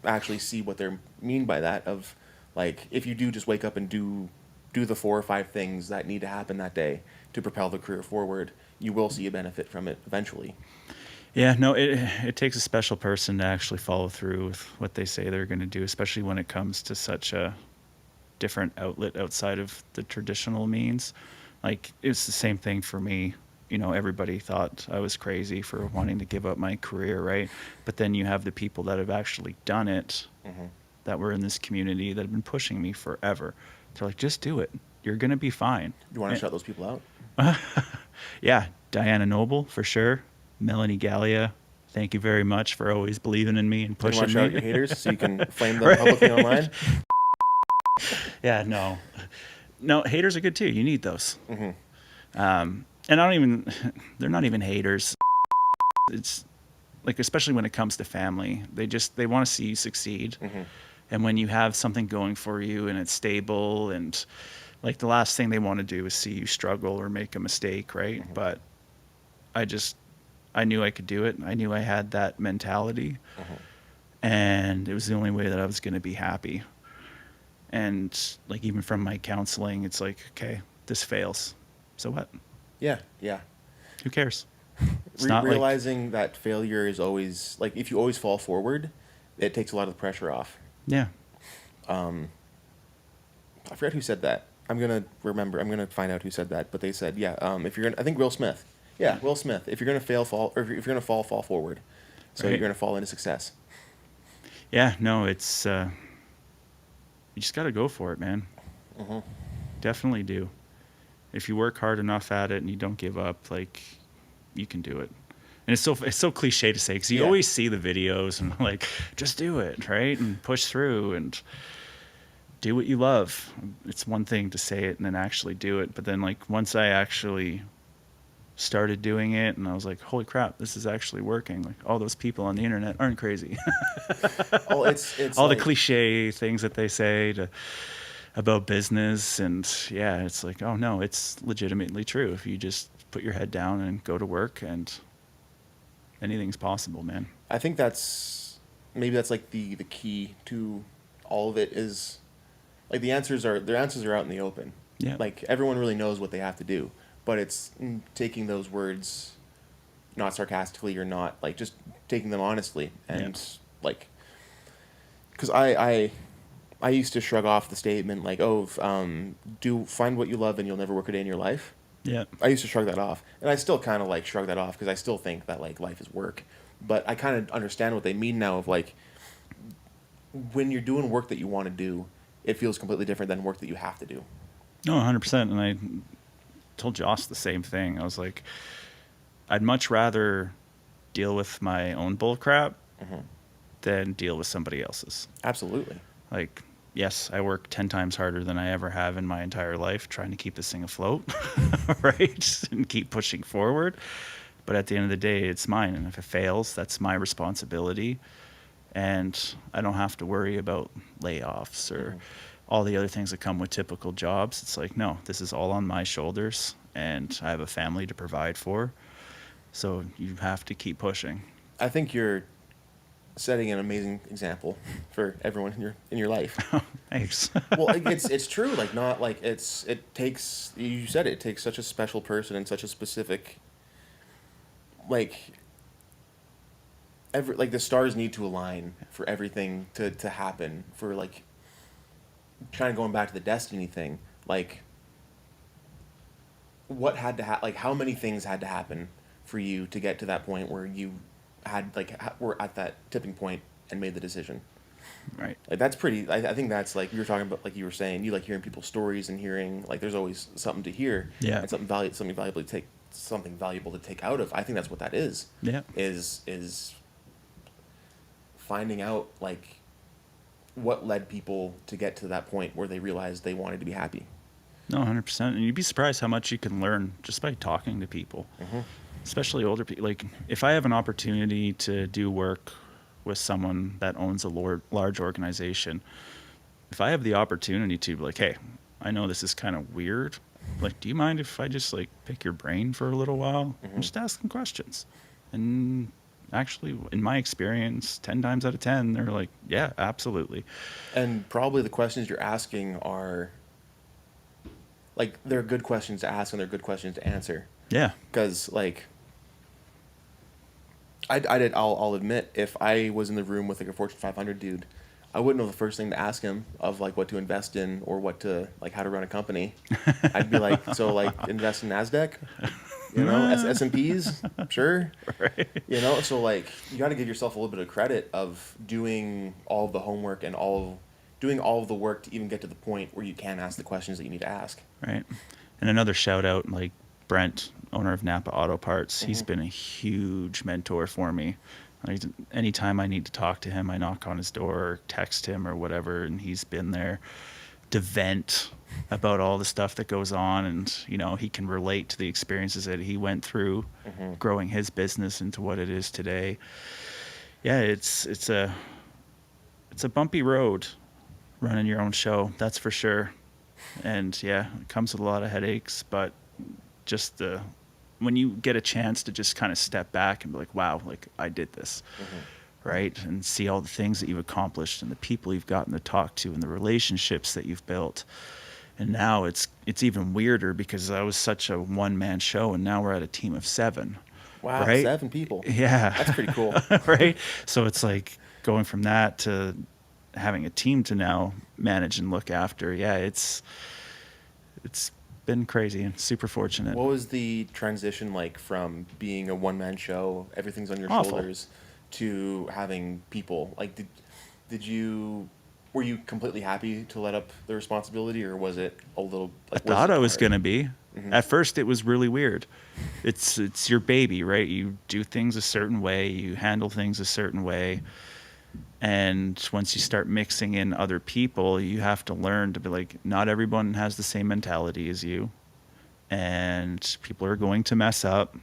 actually see what they mean by that. Of like, if you do just wake up and do the 4 or 5 things that need to happen that day to propel the career forward, you will see a benefit from it eventually. Yeah, no, it takes a special person to actually follow through with what they say they're going to do, especially when it comes to such a different outlet outside of the traditional means. Like, it's the same thing for me. Everybody thought I was crazy for wanting to give up my career, right? But then you have the people that have actually done it, that were in this community, that have been pushing me forever. They're like, just do it. You're going to be fine. You want to shout those people out? Yeah, Diana Noble, for sure. Melanie Gallia, thank you very much for always believing in me and pushing you want to me. shout out your haters so you can flame them publicly online? Yeah, no, haters are good too. You need those. And they're not even haters. It's like, especially when it comes to family, they want to see you succeed. And when you have something going for you and it's stable, and like, the last thing they want to do is see you struggle or make a mistake, right? But I knew I could do it. I knew I had that mentality. And it was the only way that I was going to be happy. And like, even from my counseling, it's like, okay, this fails. So what? Yeah. Who cares? It's not realizing that failure is always, like, if you always fall forward, it takes a lot of the pressure off. Yeah. I forgot who said that. I'm going to find out who said that. But they said, I think Will Smith. Yeah, Will Smith. If you're going to fail, fall, or if you're going to fall forward. So you're going to fall into success. Yeah, no, it's, you just got to go for it, man. Definitely do. If you work hard enough at it and you don't give up, like, you can do it. And it's so cliche to say, because you always see the videos and like, just do it, right? And push through and do what you love. It's one thing to say it and then actually do it. But then, like, once I actually started doing it and I was like, holy crap, this is actually working. Like, all those people on the internet aren't crazy. It's all the cliche things that they say about business, and it's like, oh no, it's legitimately true. If you just put your head down and go to work, and anything's possible, man. I think that's like the key to all of it is like their answers are out in the open. Yeah. Like everyone really knows what they have to do, but it's taking those words not sarcastically or not like just taking them honestly and like because I used to shrug off the statement like, oh, do find what you love and you'll never work a day in your life. Yeah. I used to shrug that off, and I still kind of like shrug that off because I still think that like life is work, but I kind of understand what they mean now of like when you're doing work that you want to do, it feels completely different than work that you have to do. No, 100%. And I told Joss the same thing. I was like, I'd much rather deal with my own bull crap than deal with somebody else's. Absolutely. Like, yes, I work 10 times harder than I ever have in my entire life trying to keep this thing afloat, right? And keep pushing forward. But at the end of the day, it's mine. And if it fails, that's my responsibility. And I don't have to worry about layoffs or all the other things that come with typical jobs. It's like, no, this is all on my shoulders, and I have a family to provide for. So you have to keep pushing. I think you're setting an amazing example for everyone in your life. Thanks. Well, it's true. Like not like it takes, you said it takes such a special person and such a specific like the stars need to align for everything to happen, for like kind of going back to the destiny thing, like what had to like how many things had to happen for you to get to that point where you had like were at that tipping point and made the decision. Right. Like that's pretty. I think that's like you were talking about. Like you were saying, you like hearing people's stories and hearing like there's always something to hear. Yeah. And something valuable to take out of. I think that's what that is. Yeah. Is finding out like what led people to get to that point where they realized they wanted to be happy. No, 100%. And you'd be surprised how much you can learn just by talking to people, especially older people. Like if I have an opportunity to do work with someone that owns a large organization, if I have the opportunity to be like, hey, I know this is kind of weird. Like, do you mind if I just like pick your brain for a little while and just ask them questions? And actually, in my experience, 10 times out of 10, they're like, yeah, absolutely. And probably the questions you're asking are like, they're good questions to ask and they're good questions to answer. Yeah. Because like, I'll admit, if I was in the room with like a Fortune 500 dude, I wouldn't know the first thing to ask him of like what to invest in or what to like how to run a company. I'd be like, so like invest in NASDAQ, you know, S&Ps, sure. Right. You know, so like you got to give yourself a little bit of credit of doing all of the homework and doing all of the work to even get to the point where you can ask the questions that you need to ask. Right. And another shout out, like Brent, owner of Napa Auto Parts, he's been a huge mentor for me. Like, anytime I need to talk to him, I knock on his door or text him or whatever, and he's been there to vent about all the stuff that goes on, and you know, he can relate to the experiences that he went through growing his business into what it is today. Yeah, it's a bumpy road running your own show, that's for sure. And yeah, it comes with a lot of headaches, but just when you get a chance to just kind of step back and be like, wow, like I did this, right? And see all the things that you've accomplished and the people you've gotten to talk to and the relationships that you've built. And now it's even weirder because I was such a one-man show, and now we're at a team of 7. Wow, right? 7 people. Yeah. That's pretty cool. Right? So it's like going from that to having a team to now manage and look after. Yeah, it's been crazy and super fortunate. What was the transition like from being a one-man show, everything's on your shoulders, to having people? Like, were you completely happy to let up the responsibility, or was it a little? Like, I thought I was going to be. At first, it was really weird. It's your baby, right? You do things a certain way, you handle things a certain way. And once you start mixing in other people, you have to learn to be like, not everyone has the same mentality as you. And people are going to mess up.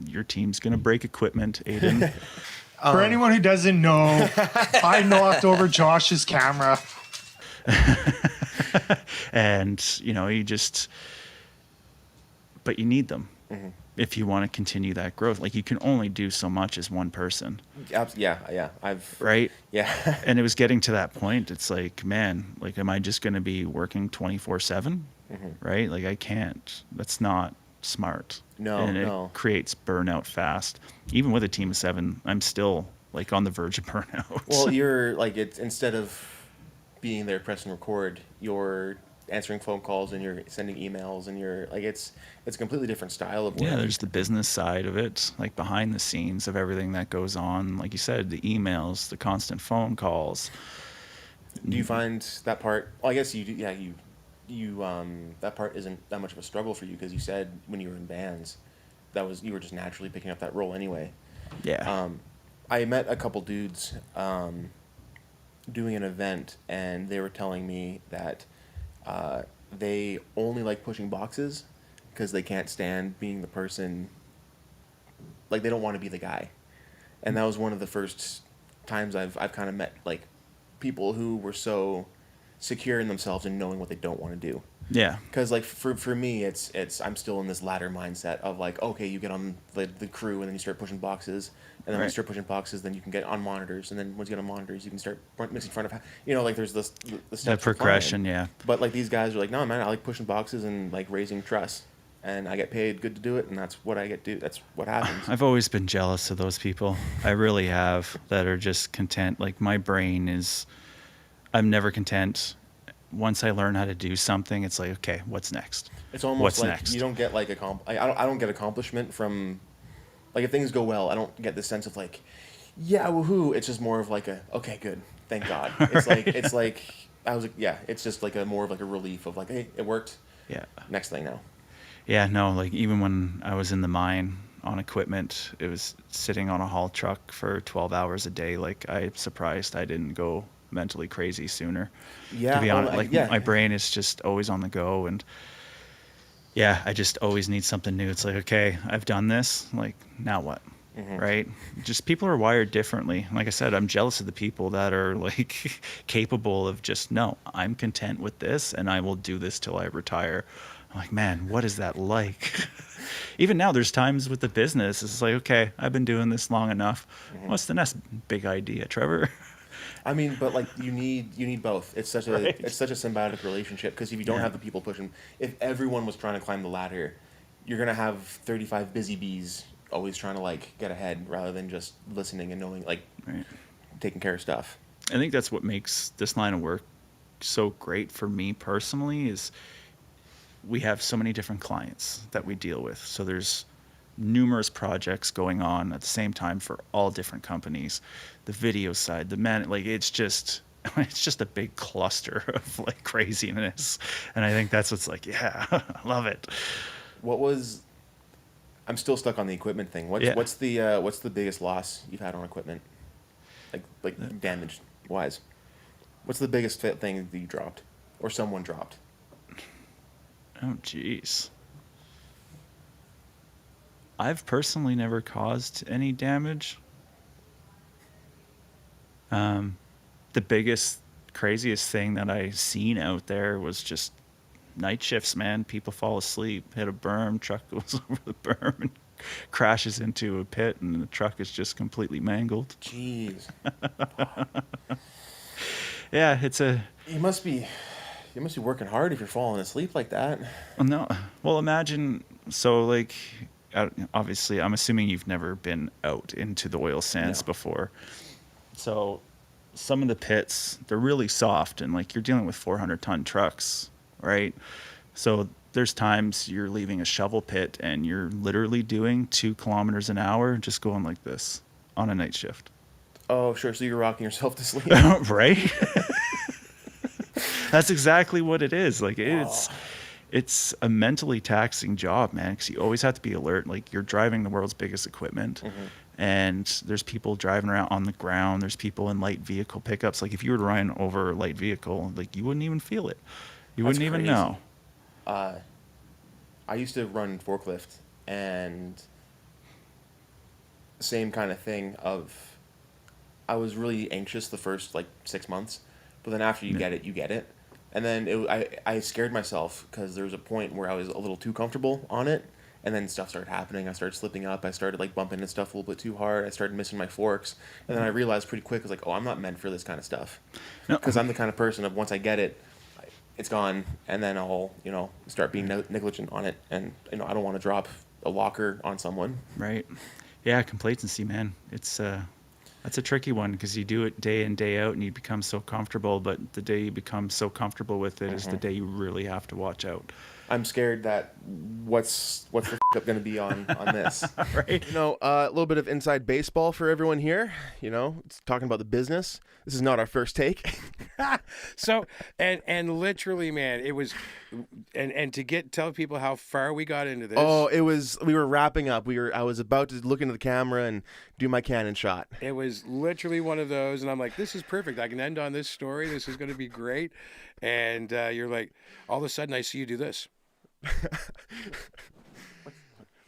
Your team's going to break equipment, Aiden. For anyone who doesn't know, I knocked over Josh's camera. And, you know, but you need them. if you want to continue that growth. Like, you can only do so much as one person, Yeah. right? Yeah. And it was getting to that point. It's like, man, like, am I just going to be working 24/7? Right? Like, I can't. That's not smart. No, and no. it creates burnout fast. Even with a team of 7, I'm still like on the verge of burnout. Well, you're like, it's instead of being there pressing record, you're answering phone calls and you're sending emails and you're like, it's a completely different style of work. Yeah, there's the business side of it, like behind the scenes of everything that goes on. Like you said, the emails, the constant phone calls. Do you find that part? Well, I guess you do. Yeah, you that part isn't that much of a struggle for you, because you said when you were in bands, you were just naturally picking up that role anyway. Yeah. I met a couple dudes doing an event, and they were telling me that they only like pushing boxes because they can't stand being the person. Like, they don't want to be the guy, and that was one of the first times I've kind of met like people who were so secure in themselves and knowing what they don't want to do. Yeah. Because like for me, it's I'm still in this ladder mindset of like, okay, you get on the crew and then you start pushing boxes, and then when you start pushing boxes, then you can get on monitors, and then once you get on monitors, you can start mixing front of, like there's the steps That progression, yeah. But like, these guys are like, no man, I like pushing boxes and like raising trust, and I get paid good to do it, and that's what I get to do. That's what happens. I've always been jealous of those people. I really have, that are just content. Like, my brain is, I'm never content. Once I learn how to do something, it's like, okay, what's next? It's almost what's like next? you don't get like I don't get accomplishment from, like, if things go well, I don't get this sense of like, yeah, woohoo. It's just more of like okay, good, thank God. It's like I was like, yeah, it's just like more of like a relief of like, hey, it worked. Yeah. Next thing now. Yeah, no, like, even when I was in the mine on equipment, it was sitting on a haul truck for 12 hours a day. Like, I'm surprised I didn't go mentally crazy sooner. Yeah. To be honest, well, like, yeah. my brain is just always on the go, and yeah, I just always need something new. It's like, okay, I've done this, like, now what? Right? Just people are wired differently. Like I said, I'm jealous of the people that are like capable of just, no, I'm content with this and I will do this till I retire. I'm like, man, what is that like? Even now, there's times with the business, it's like, okay, I've been doing this long enough. What's the next big idea, Trevor? I mean, but like, you need both. It's such a Right. it's such a symbiotic relationship, because if you don't have the people pushing, if everyone was trying to climb the ladder, you're gonna have 35 busy bees always trying to like get ahead, rather than just listening and knowing, like, Right. taking care of stuff. I think that's what makes this line of work so great for me personally, is we have so many different clients that we deal with. So there's numerous projects going on at the same time for all different companies. The video side, like, it's just a big cluster of like craziness. And I think that's what's like, yeah, I love it. I'm still stuck on the equipment thing. What's the biggest loss you've had on equipment? Like damage wise. What's the biggest thing that you dropped or someone dropped? Oh, geez. I've personally never caused any damage. The biggest, craziest thing that I seen out there was just night shifts, man. People fall asleep, hit a berm, truck goes over the berm and crashes into a pit, and the truck is just completely mangled. Jeez. Yeah, it's a... You must be working hard if you're falling asleep like that. No. Well, imagine, so like, obviously, I'm assuming you've never been out into the oil sands before. So some of the pits, they're really soft, and like, you're dealing with 400-ton trucks, right? So there's times you're leaving a shovel pit and you're literally doing 2 kilometers an hour, just going like this on a night shift. Oh, sure. So you're rocking yourself to sleep. Right? That's exactly what it is. Like, it's a mentally taxing job, man, because you always have to be alert. Like, you're driving the world's biggest equipment, and there's people driving around on the ground. There's people in light vehicle pickups. Like, if you were to run over a light vehicle, like, you wouldn't even feel it. You wouldn't even know. I used to run forklift, and same kind of thing of, I was really anxious the first like 6 months, but then after you get it, you get it. And then I scared myself because there was a point where I was a little too comfortable on it, And then stuff started happening. I started slipping up. I started like bumping into stuff a little bit too hard. I started missing my forks. And then I realized pretty quick, I was like, oh, I'm not meant for this kind of stuff. No. Because I'm the kind of person of once I get it, it's gone. And then I'll, start being negligent on it. And, I don't want to drop a locker on someone. Right. Yeah, complacency, man. It's that's a tricky one because you do it day in, day out, and you become so comfortable. But the day you become so comfortable with it is the day you really have to watch out. I'm scared that what's the up going to be on this. Right. A little bit of inside baseball for everyone here. It's talking about the business. This is not our first take. So, and literally, man, it was, and to tell people how far we got into this. Oh, we were wrapping up. I was about to look into the camera and do my cannon shot. It was literally one of those, and I'm like, this is perfect. I can end on this story. This is going to be great. And you're like, all of a sudden, I see you do this.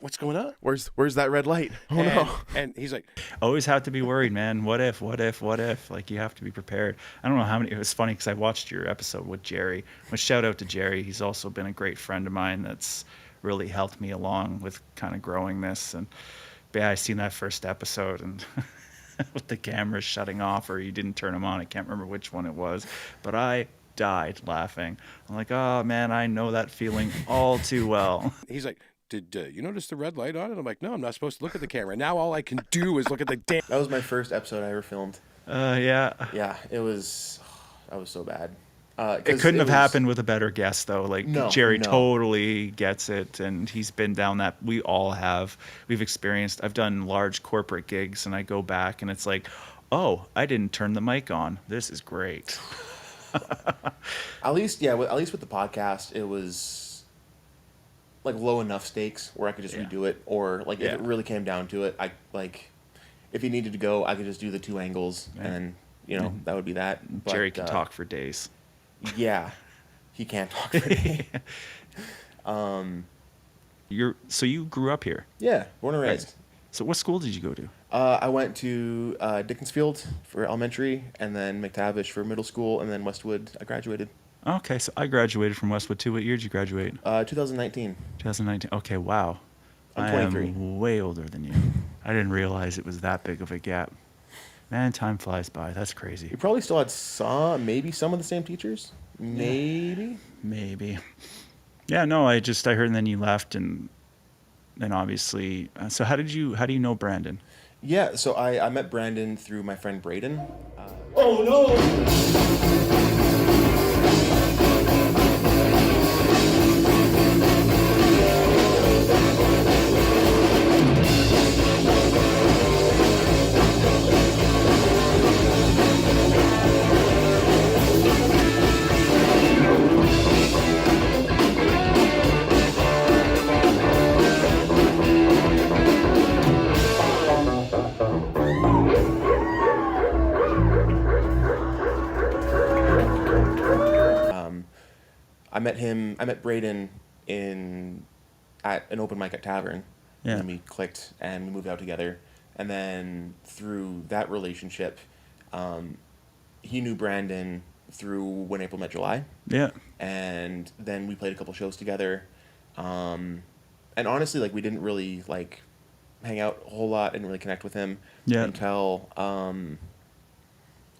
What's going on? Where's that red light? Oh no. And he's like, Always have to be worried, man. What if? Like, you have to be prepared. I don't know how many. It was funny because I watched your episode with Jerry. But shout out to Jerry. He's also been a great friend of mine that's really helped me along with kind of growing this. And yeah, I seen that first episode and with the cameras shutting off, or you didn't turn them on. I can't remember which one it was, but I died laughing. I'm like, oh man, I know that feeling all too well. he's like, did you notice the red light on? And I'm like, no, I'm not supposed to look at the camera. Now all I can do is look at the damn. That was my first episode I ever filmed. Yeah. Yeah, that was so bad. It couldn't have happened with a better guest, though. Like, No, Jerry no. totally gets it, and he's been down that. We all have. We've experienced. I've done large corporate gigs, and I go back, and it's like, oh, I didn't turn the mic on. This is great. At least with the podcast, it was like low enough stakes where I could just redo it, or like if it really came down to it, I like if he needed to go, I could just do the 2 angles, and that would be that. But, Jerry can talk for days. Yeah, he can't talk for me. So you grew up here. Yeah, born and raised. So what school did you go to? I went to Dickensfield for elementary, and then McTavish for middle school, and then Westwood. I graduated. Okay, so I graduated from Westwood too. What year did you graduate? 2019. 2019. Okay, wow. I'm 23. I am way older than you. I didn't realize it was that big of a gap. Man, time flies by. That's crazy. You probably still had maybe some of the same teachers. Maybe. Yeah, no, I heard, and then you left, and then obviously. So how do you know Brandon? Yeah, so I met Brandon through my friend Braden. Oh no! I met Braden at an open mic at Tavern. Yeah. And we clicked and we moved out together. And then through that relationship, he knew Brandon through When April Met July. Yeah. And then we played a couple shows together. And honestly, like, we didn't really like hang out a whole lot, didn't really connect with him until I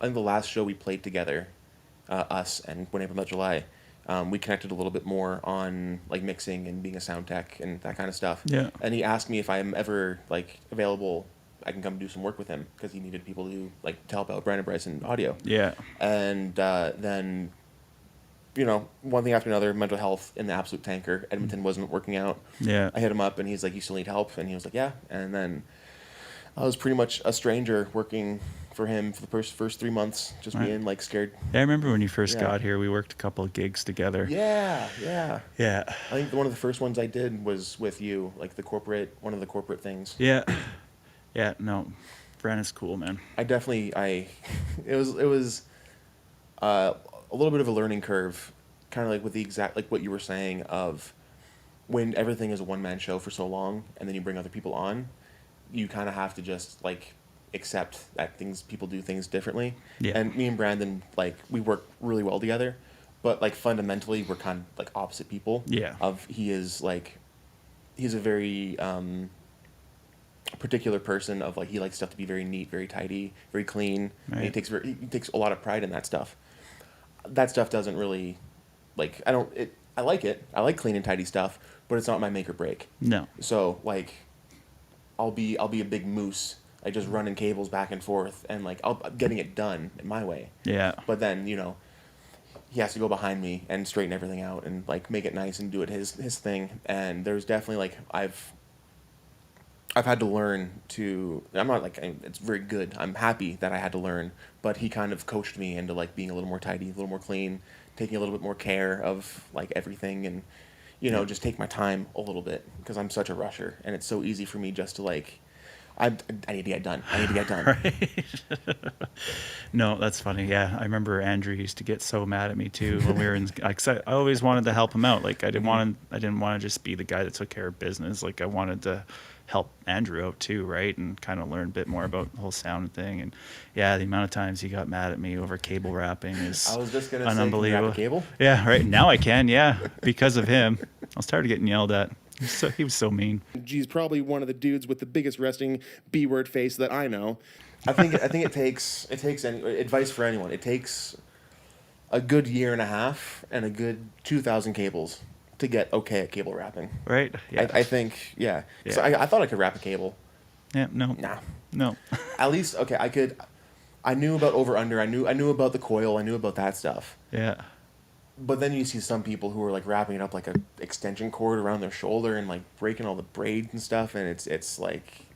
think the last show we played together, us and When April Met July, we connected a little bit more on like mixing and being a sound tech and that kind of stuff. Yeah. And he asked me if I'm ever like available, I can come do some work with him, because he needed people to help out Brandon Bryson audio. Yeah. And then, one thing after another, mental health in the absolute tanker. Edmonton wasn't working out. Yeah. I hit him up and he's like, "You still need help?" And he was like, "Yeah." And then I was pretty much a stranger working for him for the first 3 months, just being like scared. Yeah, I remember when you first got here, we worked a couple of gigs together. Yeah. Yeah. I think one of the first ones I did was with you, like one of the corporate things. Yeah. Yeah, no. Brandon's cool, man. It was a little bit of a learning curve, kind of like with the exact, like what you were saying of when everything is a one-man show for so long and then you bring other people on, you kind of have to just like accept that people do things differently. Yeah. And me and Brandon, like, we work really well together, but like fundamentally we're kind of like opposite people. Yeah. He is like he's a very particular person of like he likes stuff to be very neat, very tidy, very clean. And he takes a lot of pride in that stuff. That stuff doesn't really like I like it. I like clean and tidy stuff, but it's not my make or break. No. So like I'll be a big moose, like just running cables back and forth and like I'm getting it done in my way. Yeah. But then, he has to go behind me and straighten everything out and like make it nice and do it his thing. And there's definitely like I've had to learn to. I'm not like it's very good. I'm happy that I had to learn, but he kind of coached me into like being a little more tidy, a little more clean, taking a little bit more care of like everything, and just take my time a little bit because I'm such a rusher, and it's so easy for me just to like. I need to get done. I need to get done. Right. No, that's funny. Yeah, I remember Andrew used to get so mad at me too when we were in. I always wanted to help him out. Like I didn't want to just be the guy that took care of business. Like I wanted to help Andrew out too, right? And kind of learn a bit more about the whole sound thing. And yeah, the amount of times he got mad at me over cable wrapping is I was just gonna say, unbelievable. can you wrap a cable? Yeah, right. Now I can. Yeah, because of him. I was tired of getting yelled at. He was so mean. He's probably one of the dudes with the biggest resting B-word face that I know. I think it takes advice for anyone. It takes a good year and a half and a good 2,000 cables to get okay at cable wrapping. Right? Yeah. I think, yeah. Yeah. So I thought I could wrap a cable. Yeah. No. Nah. No. At least, okay, I could. I knew about over-under. I knew about the coil. I knew about that stuff. Yeah. But then you see some people who are like wrapping it up like a extension cord around their shoulder and like breaking all the braids and stuff, and it's like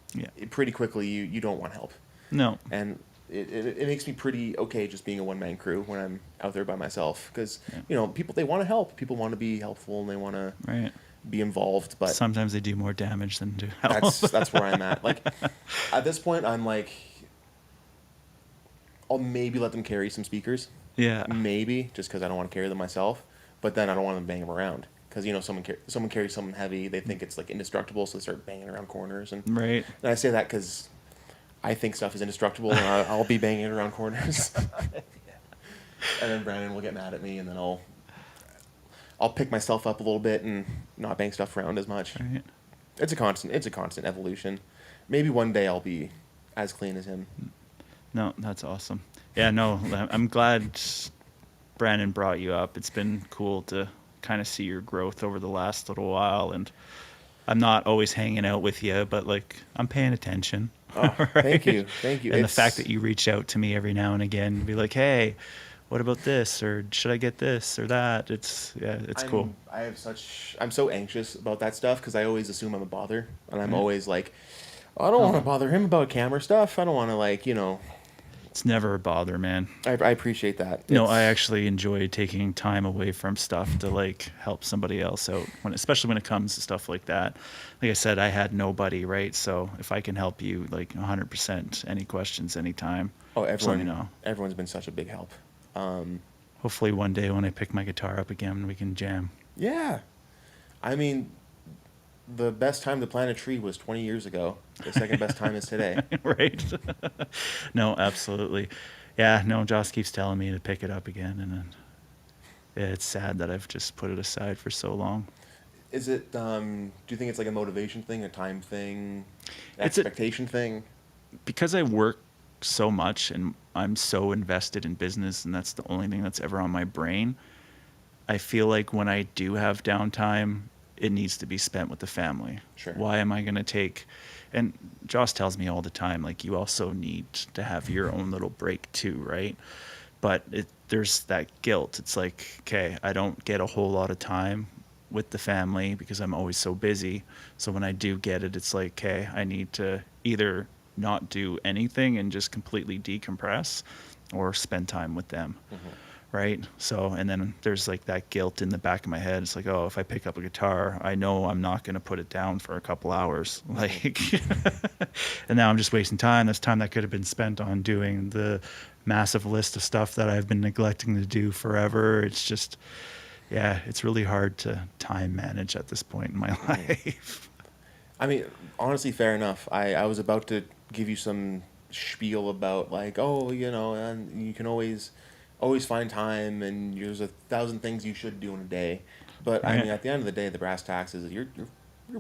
pretty quickly you don't want help. No. And it makes me pretty okay just being a one-man crew when I'm out there by myself because people, they want to help, people want to be helpful, and they want to be involved, but sometimes they do more damage than do help. That's where I'm at. Like at this point I'm like, I'll maybe let them carry some speakers. Yeah. Maybe just because I don't want to carry them myself, but then I don't want to bang them around because someone carries something heavy, they think it's like indestructible, so they start banging around corners. And right. And I say that because I think stuff is indestructible, and I'll be banging it around corners. And then Brandon will get mad at me, and then I'll pick myself up a little bit and not bang stuff around as much. Right. It's a constant evolution. Maybe one day I'll be as clean as him. No, that's awesome. Yeah, no, I'm glad Brandon brought you up. It's been cool to kind of see your growth over the last little while, and I'm not always hanging out with you, but like I'm paying attention. Oh, right? Thank you. And the fact that you reach out to me every now and again, and be like, "Hey, what about this? Or should I get this or that?" It's cool. I'm so anxious about that stuff because I always assume I'm a bother, and I'm always like, I don't want to bother him about camera stuff. I don't want to It's never a bother, man. I appreciate that. No, I actually enjoy taking time away from stuff to like help somebody else out, especially when it comes to stuff like that. Like I said, I had nobody, right? So if I can help you, like 100%, any questions, anytime. Oh, just let me know. Everyone's been such a big help. Hopefully one day when I pick my guitar up again, we can jam. Yeah, I mean, the best time to plant a tree was 20 years ago. The second best time is today. Right. No, absolutely. Yeah, no, Joss keeps telling me to pick it up again, and then it's sad that I've just put it aside for so long. Is it, do you think it's like a motivation thing, a time thing, expectation thing? Because I work so much and I'm so invested in business, and that's the only thing that's ever on my brain, I feel like when I do have downtime, it needs to be spent with the family. Sure. Why am I going to take, and Joss tells me all the time, like, you also need to have your own little break too, right? But there's that guilt. It's like, okay, I don't get a whole lot of time with the family because I'm always so busy. So when I do get it, it's like, okay, I need to either not do anything and just completely decompress or spend time with them. Mm-hmm. Right? So, and then there's like that guilt in the back of my head. It's like, oh, if I pick up a guitar, I know I'm not going to put it down for a couple hours. Like, and now I'm just wasting time. That's time that could have been spent on doing the massive list of stuff that I've been neglecting to do forever. It's just, yeah, it's really hard to time manage at this point in my life. I mean, honestly, fair enough. I was about to give you some spiel about like, oh, and you can always find time, and there's 1,000 things you should do in a day. But I mean, at the end of the day, the brass tacks is you're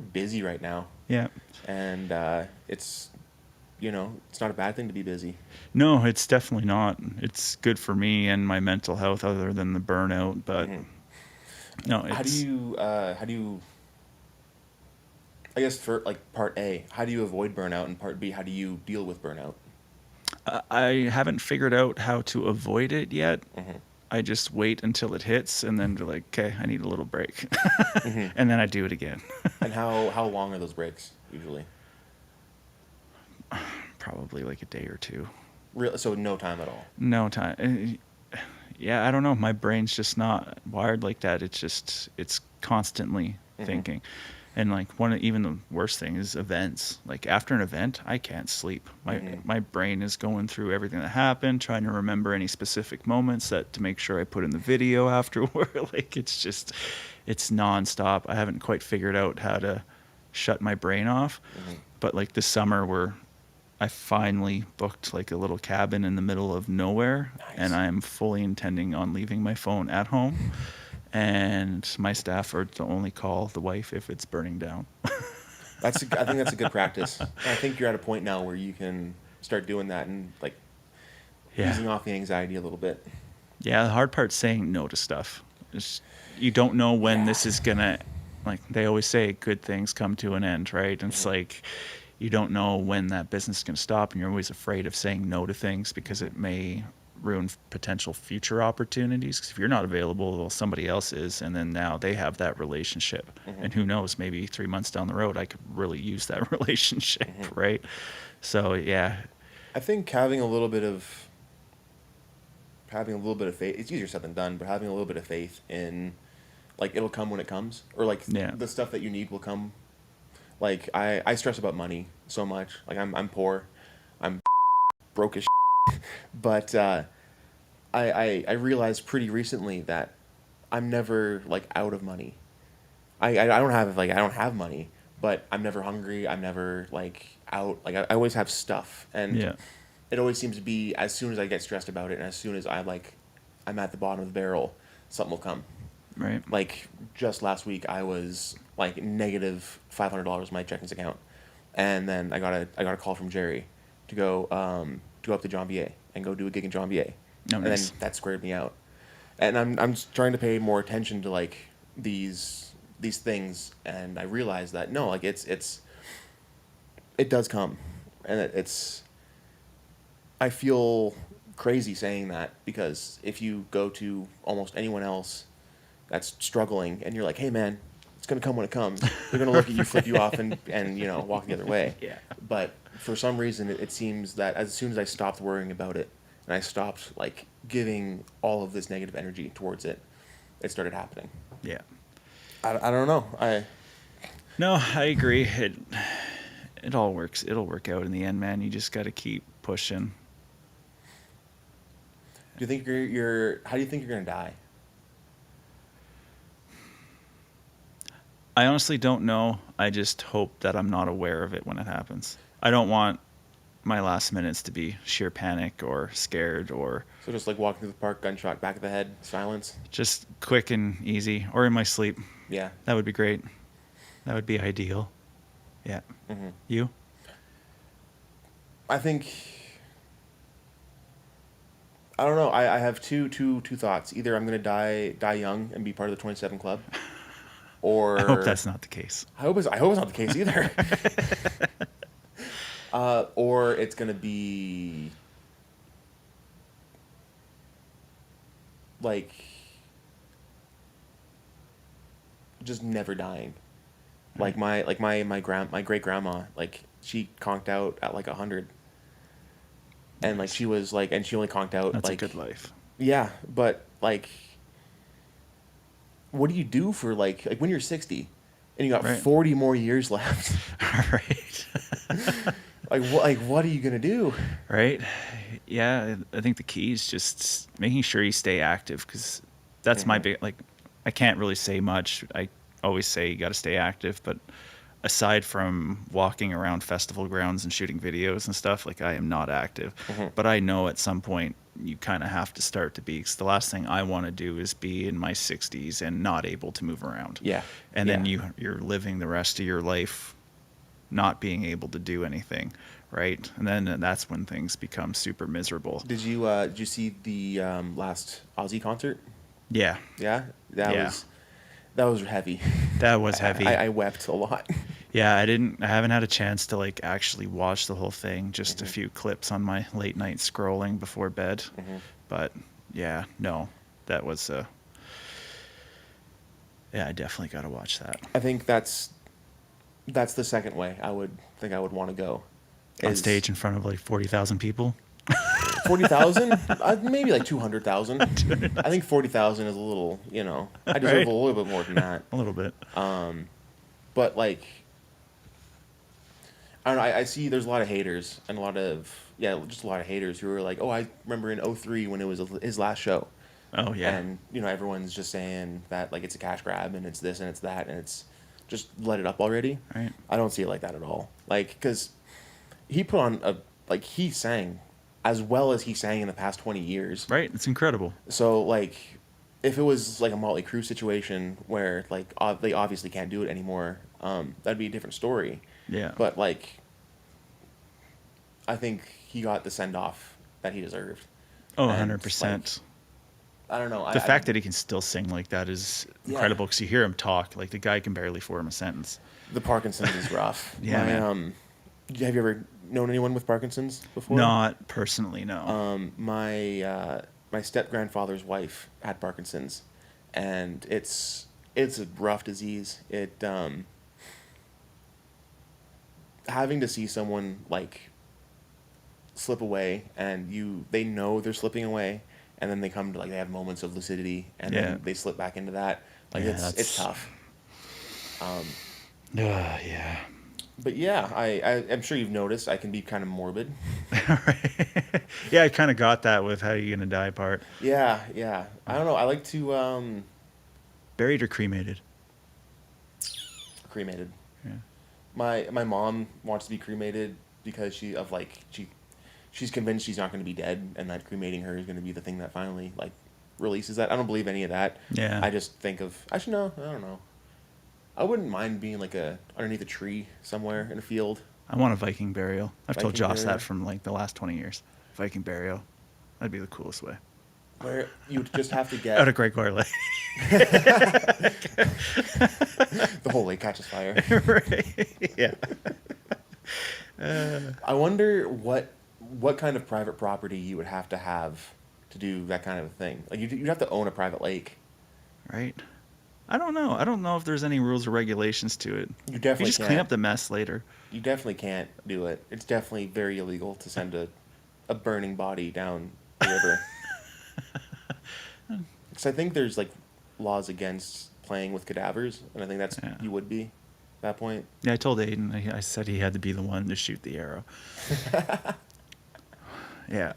busy right now, Yeah. and it's it's not a bad thing to be busy. No, it's definitely not. It's good for me and my mental health, other than the burnout. But no, it's, How do you? I guess for like part A, how do you avoid burnout, and part B, how do you deal with burnout? I haven't figured out how to avoid it yet. Mm-hmm. I just wait until it hits, and then be like, okay, I need a little break, and then I do it again. And how long are those breaks usually? Probably like a day or two. So no time at all. No time. Yeah, I don't know. My brain's just not wired like that. It's constantly thinking. And like even the worst thing is events. Like after an event, I can't sleep. My brain is going through everything that happened, trying to remember any specific moments to make sure I put in the video afterward. Like it's nonstop. I haven't quite figured out how to shut my brain off. But like this summer, I finally booked like a little cabin in the middle of nowhere. Nice. And I am fully intending on leaving my phone at home. And my staff are to only call the wife if it's burning down. I think that's a good practice. I think you're at a point now where you can start doing that and like easing off the anxiety a little bit. Yeah, the hard part's saying no to stuff. You don't know when this is gonna, like they always say, good things come to an end, right? And it's like you don't know when that business is gonna stop, and you're always afraid of saying no to things because it may ruin potential future opportunities. Because if you're not available, well, somebody else is, and then now they have that relationship. And who knows, maybe 3 months down the road, I could really use that relationship, right? So yeah, I think having a little bit of faith. It's easier said than done, but having a little bit of faith in, like, it'll come when it comes, or like the stuff that you need will come. Like I stress about money so much. Like I'm poor, I'm broke as shit. But I realized pretty recently that I'm never like out of money. I don't have money, but I'm never hungry. I'm never like out. Like I always have stuff, and it always seems to be as soon as I get stressed about it, and as soon as I'm at the bottom of the barrel, something will come. right. Like just last week, I was like negative $500 in my checkings account, and then I got a call from Jerry to go up to John B.A. and go do a gig in John B.A. Oh, And nice. then that squared me out, and I'm trying to pay more attention to like these things, and I realized that no, like it does come, and it's I feel crazy saying that, because if you go to almost anyone else that's struggling and you're like, hey man, it's gonna come when it comes, they're gonna look at you, flip you off, and walk the other way. Yeah. But for some reason, it seems that as soon as I stopped worrying about it and I stopped like giving all of this negative energy towards it, it started happening. Yeah. I don't know. No, I agree. It all works. It'll work out in the end, man. You just got to keep pushing. Do you think how do you think you're gonna die? I honestly don't know. I just hope that I'm not aware of it when it happens. I don't want my last minutes to be sheer panic or scared, or So just like walking through the park, gunshot, back of the head, silence. just quick and easy, or in my sleep. Yeah. That would be great. That would be ideal. Yeah. Mm-hmm. You? I think, I don't know. I have two thoughts. Either I'm gonna die young and be part of the 27 Club, or I hope that's not the case. I hope it's not the case either. Or it's gonna be like just never dying. Like my great grandma, like she conked out at like 100. And like she was like, and she only conked out That's like a good life. Yeah, but like, what do you do for like when you're 60 and you got Right. 40 more years left? Right. What are you gonna do? Right. Yeah, I think the key is just making sure you stay active, because that's my big, like, I can't really say much. I always say you got to stay active, but aside from walking around festival grounds and shooting videos and stuff, like, I am not active. But I know at some point you kind of have to start to be. Because the last thing I want to do is be in my 60s and not able to move around. Yeah. And then you're living the rest of your life not being able to do anything, right? And then that's when things become super miserable. Did you see the last Aussie concert? Yeah. Yeah, that was heavy. That was heavy. I wept a lot. Yeah, I haven't had a chance to like actually watch the whole thing, just a few clips on my late night scrolling before bed. But yeah, no, that was yeah, I definitely got to watch that. I think that's the second way I would want to go. On stage in front of like 40,000 people. 40,000? Maybe like 200,000. I think 40,000 is a little, I deserve a little bit more than that. A little bit. But like, I don't know, I see there's a lot of haters and just a lot of haters who are like, oh, I remember in 2003 when it was his last show. Oh yeah. And, everyone's just saying that like it's a cash grab and it's this and it's that and it's just let it up already. Right. I don't see it like that at all. Like, because he put on he sang as well as he sang in the past 20 years. Right. It's incredible. So, like, if it was like a Motley Crue situation where like they obviously can't do it anymore, that'd be a different story. Yeah. But like, I think he got the send off that he deserved. Oh, And, 100%. like, I don't know. The fact that he can still sing like that is incredible, because you hear him talk, like the guy can barely form a sentence. The Parkinson's is rough. Yeah, man. Have you ever known anyone with Parkinson's before? Not personally, no. My step grandfather's wife had Parkinson's, and it's a rough disease. It having to see someone like slip away, and they know they're slipping away, and then they come to like they have moments of lucidity, and then they slip back into that. Like it's tough. Yeah. But yeah, I'm sure you've noticed I can be kind of morbid. Yeah, I kind of got that with How You Gonna Die part. Yeah. I don't know. I like to Buried or cremated? cremated. Yeah. My mom wants to be cremated because she's convinced she's not going to be dead, and that cremating her is going to be the thing that finally like releases that. I don't believe any of that. Yeah. I just think of I don't know. I wouldn't mind being like underneath a tree somewhere in a field. I want a Viking burial. I've told Viking Josh burial? that from like the last 20 years. Viking burial. That'd be the coolest way. Where you just have to get Out of Gregoire Lake. the whole lake catches fire. Right. Yeah. I wonder what kind of private property you would have to do that kind of a thing. Like you'd have to own a private lake. Right. I don't know. I don't know if there's any rules or regulations to it. You definitely just can't. clean up the mess later. You definitely can't do it. It's definitely very illegal to send a burning body down the river. Because I think there's like laws against playing with cadavers, and I think that's you would be at that point. Yeah, I told Aiden. I said he had to be the one to shoot the arrow. Yeah.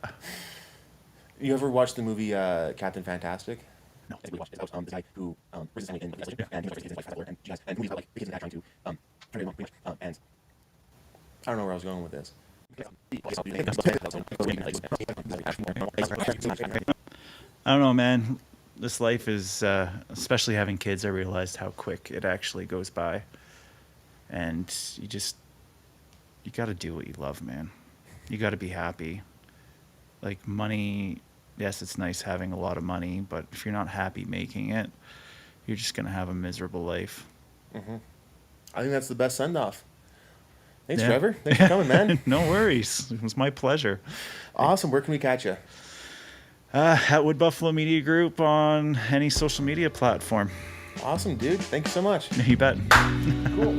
You ever watched the movie Captain Fantastic? No. We watched it. It's about the guy who raises family in isolation, and he goes to his wife Butler, and she has and movies about like the kids in that trying to turn it on pretty much. And I don't know where I was going with this. I don't know, man. This life is, especially having kids, I realized how quick it actually goes by. And you got to do what you love, man. You got to be happy. Like money, yes, it's nice having a lot of money, but if you're not happy making it, you're just going to have a miserable life. Mm-hmm. I think that's the best send-off. Thanks, Yeah. Trevor. Thanks for coming, man. No worries. It was my pleasure. Awesome. Where can we catch you? At Wood Buffalo Media Group on any social media platform. Awesome, dude. Thank you so much. You bet. Cool.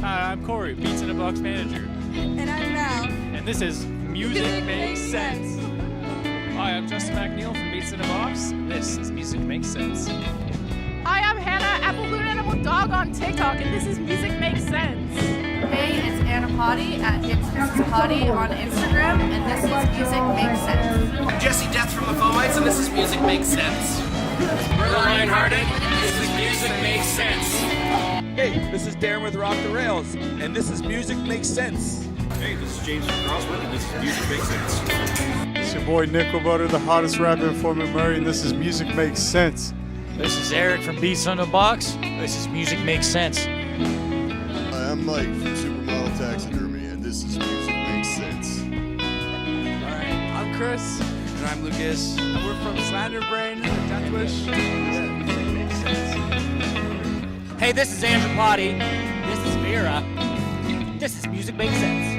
Hi, I'm Corey, Beats in a Box manager. And I'm Val. And this is Music Makes Sense. Hi, I'm Justin McNeil from Beats in a Box. This is Music Makes Sense. Hi, I'm Hannah, Apple Balloon Animal Dog on TikTok, and this is Music Makes Sense. Hey, it's Anna Potty at Hipsters Potty on Instagram, and this is Music Makes Sense. I'm Jesse Death from the Fomites, and this is Music Makes Sense. We're Lionhearted. This is Music Makes Sense. Hey, this is Darren with Rock the Rails, and this is Music Makes Sense. Hey, this is James from Crosswood, and this is Music Makes Sense. It's your boy Nickel Butter, the hottest rapper in Fort McMurray, and this is Music Makes Sense. This is Eric from Beats on the Box. This is Music Makes Sense. Hi, I'm Mike from Supermodel Taxidermy, and this is Music Makes Sense. Alright, I'm Chris. And I'm Lucas. And we're from Slenderbrain and Deathwish. Music Makes Sense. Hey, this is Andrew Potty. This is Vera. This is Music Makes Sense.